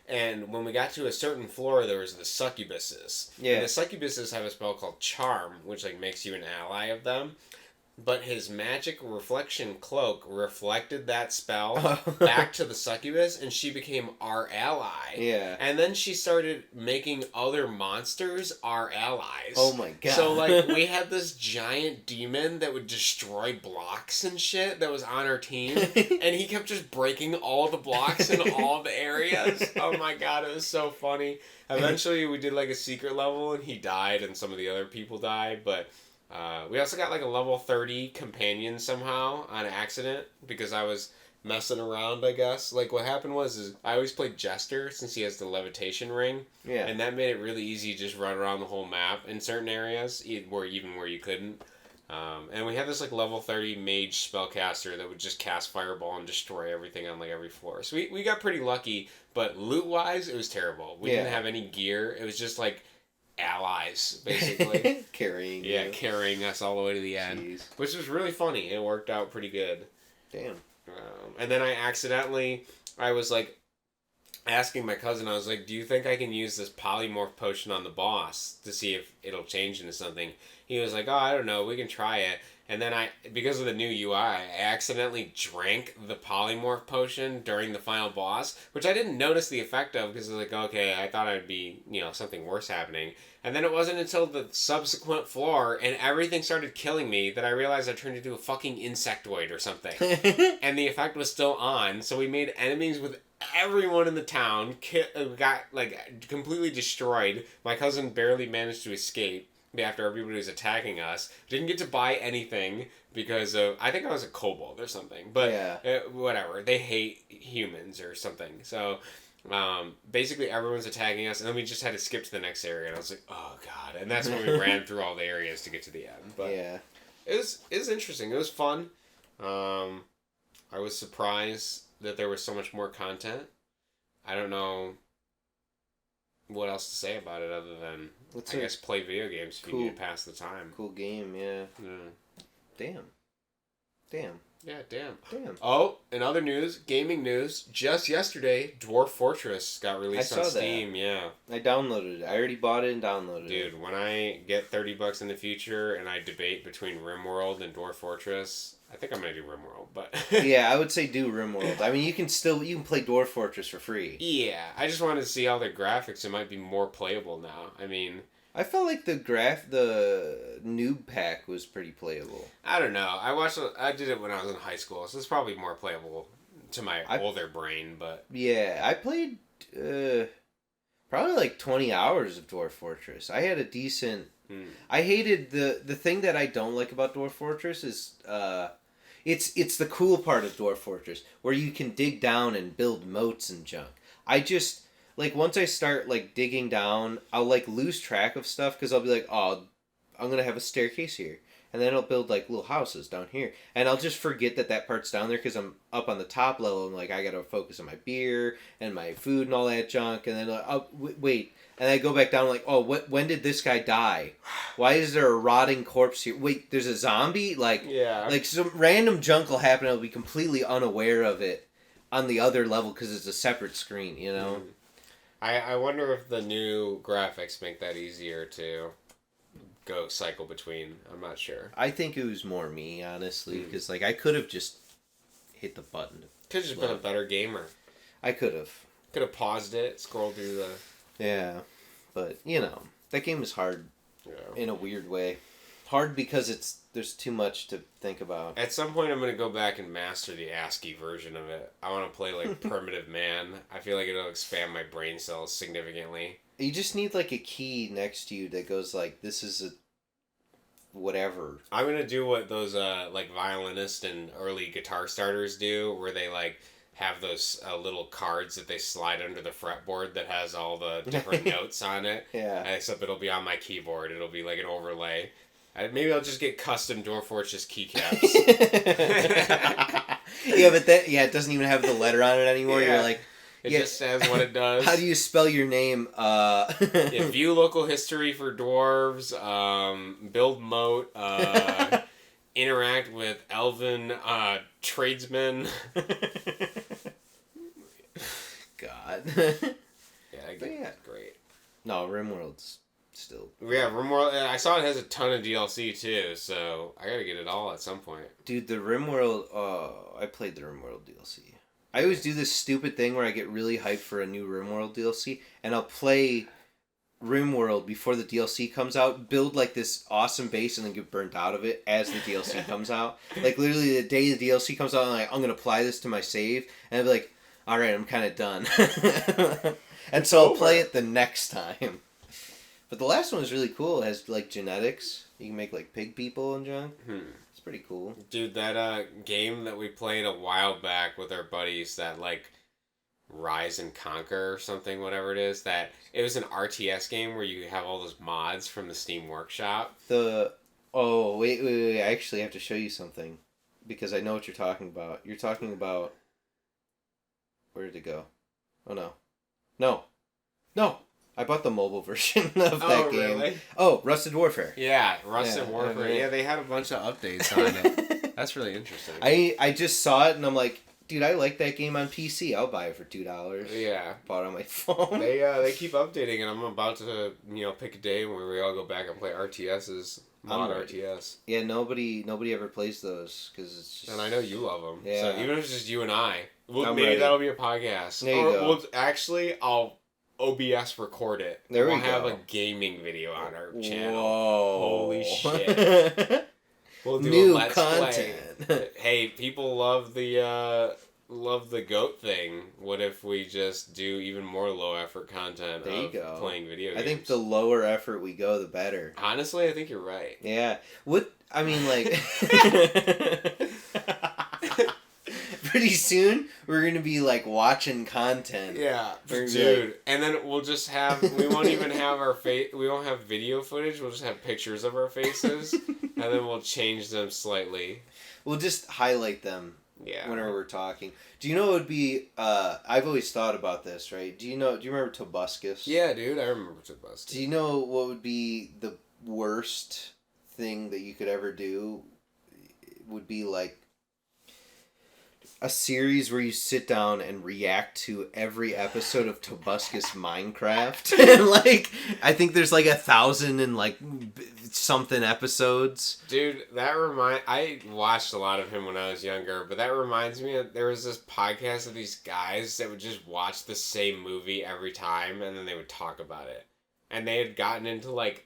and when we got to a certain floor there was the succubuses. Yeah. And the succubuses have a spell called Charm, which like makes you an ally of them. But his magic reflection cloak reflected that spell back to the succubus, and she became our ally. Yeah. And then she started making other monsters our allies. Oh my god. So, like, we had this giant demon that would destroy blocks and shit that was on our team, and he kept just breaking all the blocks in all the areas. Oh my god, it was so funny. Eventually, we did, like, a secret level, and he died, and some of the other people died, but... we also got like a level 30 companion somehow on accident because I was messing around, I guess. Like what happened was I always played Jester since he has the levitation ring. Yeah. And that made it really easy to just run around the whole map in certain areas, where you couldn't. And we had this like level 30 mage spellcaster that would just cast fireball and destroy everything on like every floor. So we got pretty lucky, but loot wise it was terrible. We didn't have any gear. It was just like allies, basically. Carrying us all the way to the end. Jeez. Which was really funny. It worked out pretty good. Damn. And then I was like asking my cousin, I was like, do you think I can use this polymorph potion on the boss to see if it'll change into something? He was like, oh, I don't know, we can try it. And then because of the new UI, I accidentally drank the polymorph potion during the final boss, which I didn't notice the effect of because I was like, okay, I thought I'd be, something worse happening. And then it wasn't until the subsequent floor and everything started killing me that I realized I turned into a fucking insectoid or something. And the effect was still on, so we made enemies with everyone in the town, got, completely destroyed. My cousin barely managed to escape after everybody was attacking us. Didn't get to buy anything because of, I think I was a kobold or something, but whatever, they hate humans or something. So basically everyone's attacking us, and then we just had to skip to the next area, and I was like, oh god. And that's when we ran through all the areas to get to the end. But it was interesting. It was fun. I was surprised that there was so much more content. I don't know what else to say about it other than I guess play video games if you need to pass the time. Cool game, yeah. Damn. Yeah, damn. Oh, in other news, gaming news, just yesterday, Dwarf Fortress got released on Steam. That. Yeah. I downloaded it. I already bought it and downloaded it. Dude, when I get $30 in the future and I debate between RimWorld and Dwarf Fortress, I think I'm gonna do RimWorld, but yeah, I would say do RimWorld. I mean, you can play Dwarf Fortress for free. Yeah, I just wanted to see all their graphics. It might be more playable now. I mean, I felt like the noob pack was pretty playable. I don't know. I did it when I was in high school, so it's probably more playable to my older brain. But yeah, I played probably like 20 hours of Dwarf Fortress. I had a decent. I hated the thing that I don't like about Dwarf Fortress is it's the cool part of Dwarf Fortress where you can dig down and build moats and junk. I just once I start digging down, I'll lose track of stuff because I'll be like, oh, I'm gonna have a staircase here, and then I'll build little houses down here, and I'll just forget that part's down there because I'm up on the top level and I gotta focus on my beer and my food and all that junk, and then wait. And I go back down when did this guy die? Why is there a rotting corpse here? Wait, there's a zombie? Some random junk will happen. I'll be completely unaware of it on the other level because it's a separate screen, I wonder if the new graphics make that easier to go cycle between. I'm not sure. I think it was more me, honestly, because I could have just hit the button. Could have just been a better gamer. I could have. Could have paused it, scrolled through the... Yeah, but, that game is hard in a weird way. Hard because there's too much to think about. At some point, I'm going to go back and master the ASCII version of it. I want to play, Primitive Man. I feel like it'll expand my brain cells significantly. You just need, a key next to you that goes, this is a... whatever. I'm going to do what those, violinist and early guitar starters do, where they, have those little cards that they slide under the fretboard that has all the different notes on it. Yeah. Except it'll be on my keyboard. It'll be an overlay. Maybe I'll just get custom Dwarf Fortress keycaps. Yeah, but it doesn't even have the letter on it anymore. Yeah. You're like... It just says what it does. How do you spell your name? View local history for dwarves. Build moat. Interact with elven tradesmen. God. Yeah, great. No, RimWorld's still... Yeah, RimWorld, I saw it has a ton of DLC too, so I gotta get it all at some point. Dude, the RimWorld... I played the RimWorld DLC. I always do this stupid thing where I get really hyped for a new RimWorld DLC, and I'll play RimWorld before the DLC comes out, build this awesome base, and then get burnt out of it as the DLC comes out. Literally the day the DLC comes out, I'm gonna apply this to my save, and I'll be like, alright, I'm kind of done. And so I'll play it the next time. But the last one was really cool. It has genetics. You can make pig people and junk. It's pretty cool. Dude, that game that we played a while back with our buddies, that Rise and Conquer or something, whatever it is, that it was an RTS game where you have all those mods from the Steam Workshop. Wait, I actually have to show you something because I know what you're talking about. You're talking about... Where did it go? Oh, no! I bought the mobile version of that game. Really? Oh, Rusted Warfare. Yeah, Rusted Warfare. Yeah, they had a bunch of updates on it. That's really interesting. I just saw it and I'm like, dude, I like that game on PC. I'll buy it for $2. Yeah. Bought it on my phone. They keep updating, and I'm about to pick a day when we all go back and play RTSs. Mod RTS. Yeah, nobody ever plays those because it's just... And I know you love them. Yeah. So even if it's just you and I, maybe ready. that'll be a podcast. There you go. I'll OBS record it. There we go. We'll have a gaming video on our channel. Whoa. Holy shit. We'll do New a Let's content. Play. Hey, people love the goat thing. What if we just do even more low effort content there you go. Playing video games? I think the lower effort we go, the better. Honestly, I think you're right. Yeah. I mean, like... Pretty soon, we're going to be, like, watching content. Yeah, dude. Like... And then we'll just have... We won't even have our face... We won't have video footage. We'll just have pictures of our faces. And then we'll change them slightly. We'll just highlight them. Yeah. Whenever we're talking. Do you know what would be... I've always thought about this, right? Do you remember Tobuscus? Yeah, dude, I remember Tobuscus. Do you know what would be the worst thing that you could ever do? It would be like a series where you sit down and react to every episode of Tobuscus Minecraft. Like, I think there's like 1,000 and like something episodes. Dude, I watched a lot of him when I was younger, but that reminds me of, there was this podcast of these guys that would just watch the same movie every time, and then they would talk about it. And they had gotten into like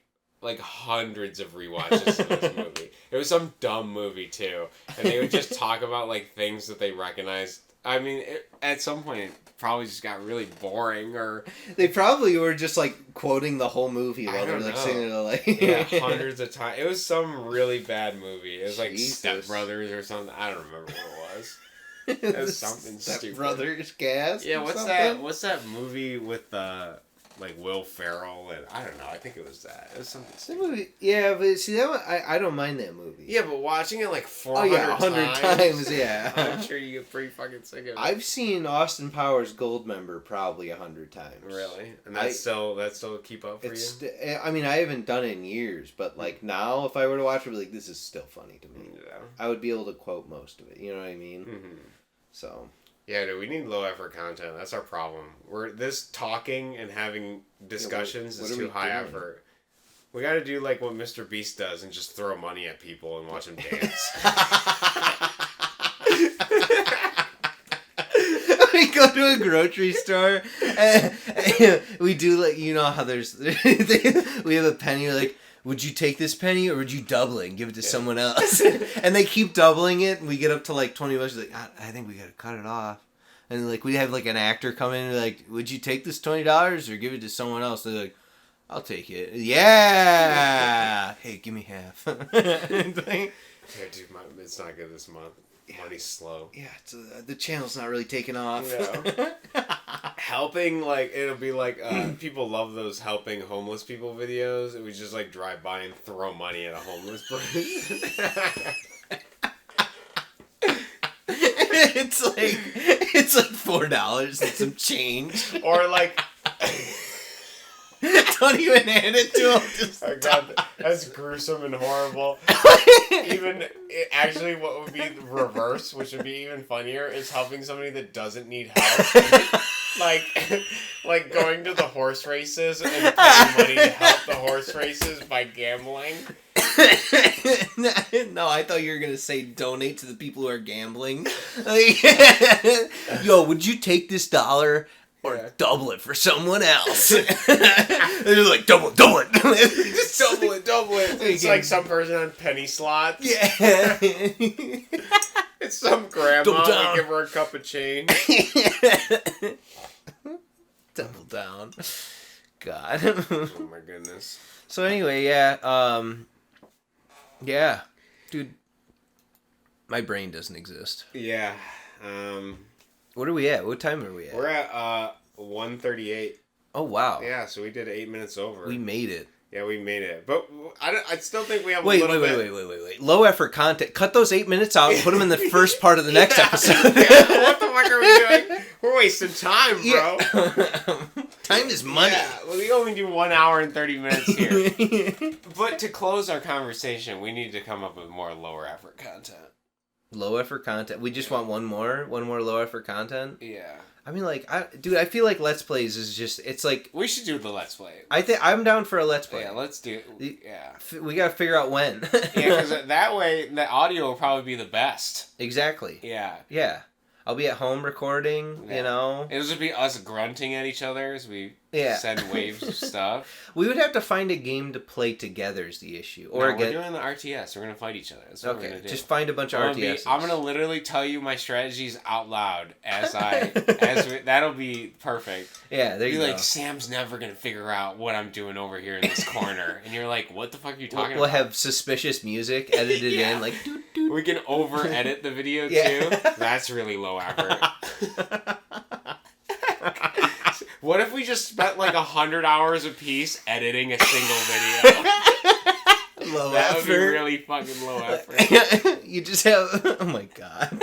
hundreds of rewatches of this movie. It was some dumb movie too, and they would just talk about like things that they recognized. I mean, at some point, it probably just got really boring, or they probably were just like quoting the whole movie while they were like singing it like yeah, hundreds of times. It was some really bad movie. It was like Jesus. Step Brothers or something. I don't remember what it was. It was something Step stupid. Brothers gas. Yeah, something? what's that movie with like Will Ferrell, and I don't know. I think it was that. It was something stupid. Movie, yeah, but see that one, I don't mind that movie. Yeah, but watching it like 400 100 times, yeah. I'm sure you get pretty fucking sick of it. I've seen Austin Powers Goldmember probably 100 times. Really? And that still keep up for you? I mean, I haven't done it in years, but like now, if I were to watch it, I'd be like, this is still funny to me. Yeah. I would be able to quote most of it. You know what I mean? Mm-hmm. So. Yeah, dude, we need low effort content. That's our problem. This talking and having discussions is too high effort. We got to do like what Mr. Beast does and just throw money at people and watch them dance. We go to a grocery store and we do like, you know how there's we have a penny, like, would you take this penny or would you double it and give it to someone else? And they keep doubling it, and we get up to like $20. Like, I think we gotta cut it off. And like we have like an actor come in and like, would you take this $20 or give it to someone else? They're like, I'll take it. Yeah. Hey, give me half. Yeah, dude, it's not good this month. Money's slow. Yeah, the channel's not really taking off. Yeah. Helping, like, it'll be like, people love those helping homeless people videos. And we just, like, drive by and throw money at a homeless person. It's like $4 and some change. Or, like... Don't even hand it to him. Oh God, that's gruesome and horrible. Actually, what would be the reverse, which would be even funnier, is helping somebody that doesn't need help. like going to the horse races and paying money to help the horse races by gambling. No, I thought you were gonna say donate to the people who are gambling. Like, yo, would you take this $1? Or double it for someone else. They're like, double it. Just double it. It's like some person on penny slots. Yeah. It's some grandma. We give her a cup of change. Double down. God. Oh my goodness. So anyway, yeah. Yeah. Dude. My brain doesn't exist. Yeah. What are we at? What time are we at? We're at 1:38. Oh, wow. Yeah, so we did 8 minutes over. We made it. Yeah, we made it. But I still think we have wait. Low effort content. Cut those 8 minutes out and put them in the first part of the next episode. Yeah, what the fuck are we doing? We're wasting time, bro. Yeah. Time is money. Yeah, well, we only do 1 hour and 30 minutes here. But to close our conversation, we need to come up with more lower effort content. Low effort content. We just want one more low effort content. Yeah. I mean, like, I feel like Let's Plays is just, it's like... We should do the Let's Play. I'm down for a Let's Play. Yeah, let's do it. Yeah. We gotta figure out when. Yeah, because that way, the audio will probably be the best. Exactly. Yeah. Yeah. I'll be at home recording, you know. It'll just be us grunting at each other as we send waves of stuff. We would have to find a game to play together is the issue. Or we're doing the RTS. We're going to fight each other. That's what we're going to do. Just find a bunch of RTSs. I'm going to literally tell you my strategies out loud that'll be perfect. Yeah, there you go. Be like, Sam's never going to figure out what I'm doing over here in this corner. And you're like, what the fuck are you talking about? We'll have suspicious music edited in, like, doot, doot. We can over-edit the video, too. That's really low effort. What if we just spent like 100 hours a piece editing a single video? That would be really fucking low effort. You just have, oh my god.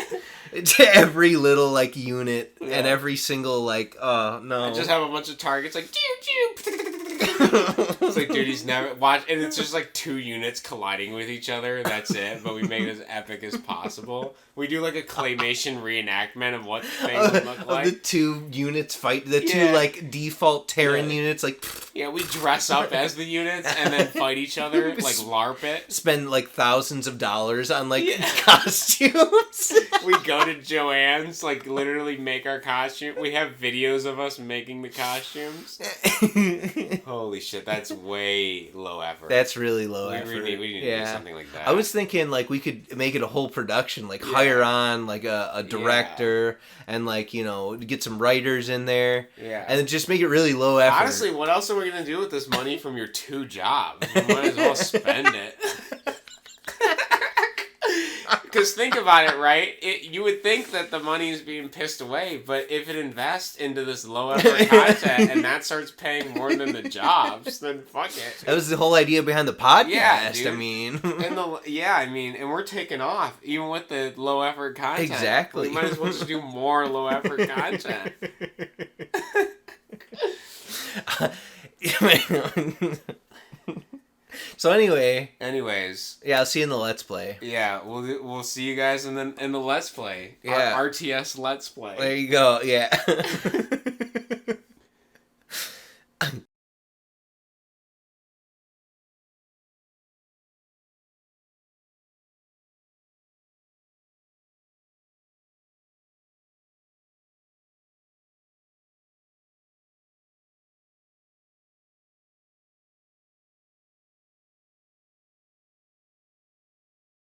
It's every little like unit and every single like, oh no. I just have a bunch of targets like, it's like, dude, he's never watch, and it's just like 2 units colliding with each other. That's it. But we make it as epic as possible. We do like a claymation reenactment of what things look like. The 2 units fight. The 2 like default Terran units. Like we dress up as the units and then fight each other. Like LARP it. Spend like thousands of dollars on like costumes. We go to Joann's, like literally make our costume. We have videos of us making the costumes. Holy shit, that's way low effort. That's really low effort. We need to do something like that. I was thinking like we could make it a whole production, like hire on like a director and like, you know, get some writers in there. Yeah. And just make it really low effort. Honestly, what else are we going to do with this money from your 2 jobs? We might as well spend it. Because think about it, right? You would think that the money is being pissed away, but if it invests into this low effort content and that starts paying more than the jobs, then fuck it. That was the whole idea behind the podcast. Yeah, dude. I mean, and we're taking off even with the low effort content. Exactly. We might as well just do more low effort content. So anyways, yeah, I'll see you in the Let's Play. Yeah, we'll see you guys in the Let's Play. Yeah, our RTS Let's Play. There you go. Yeah.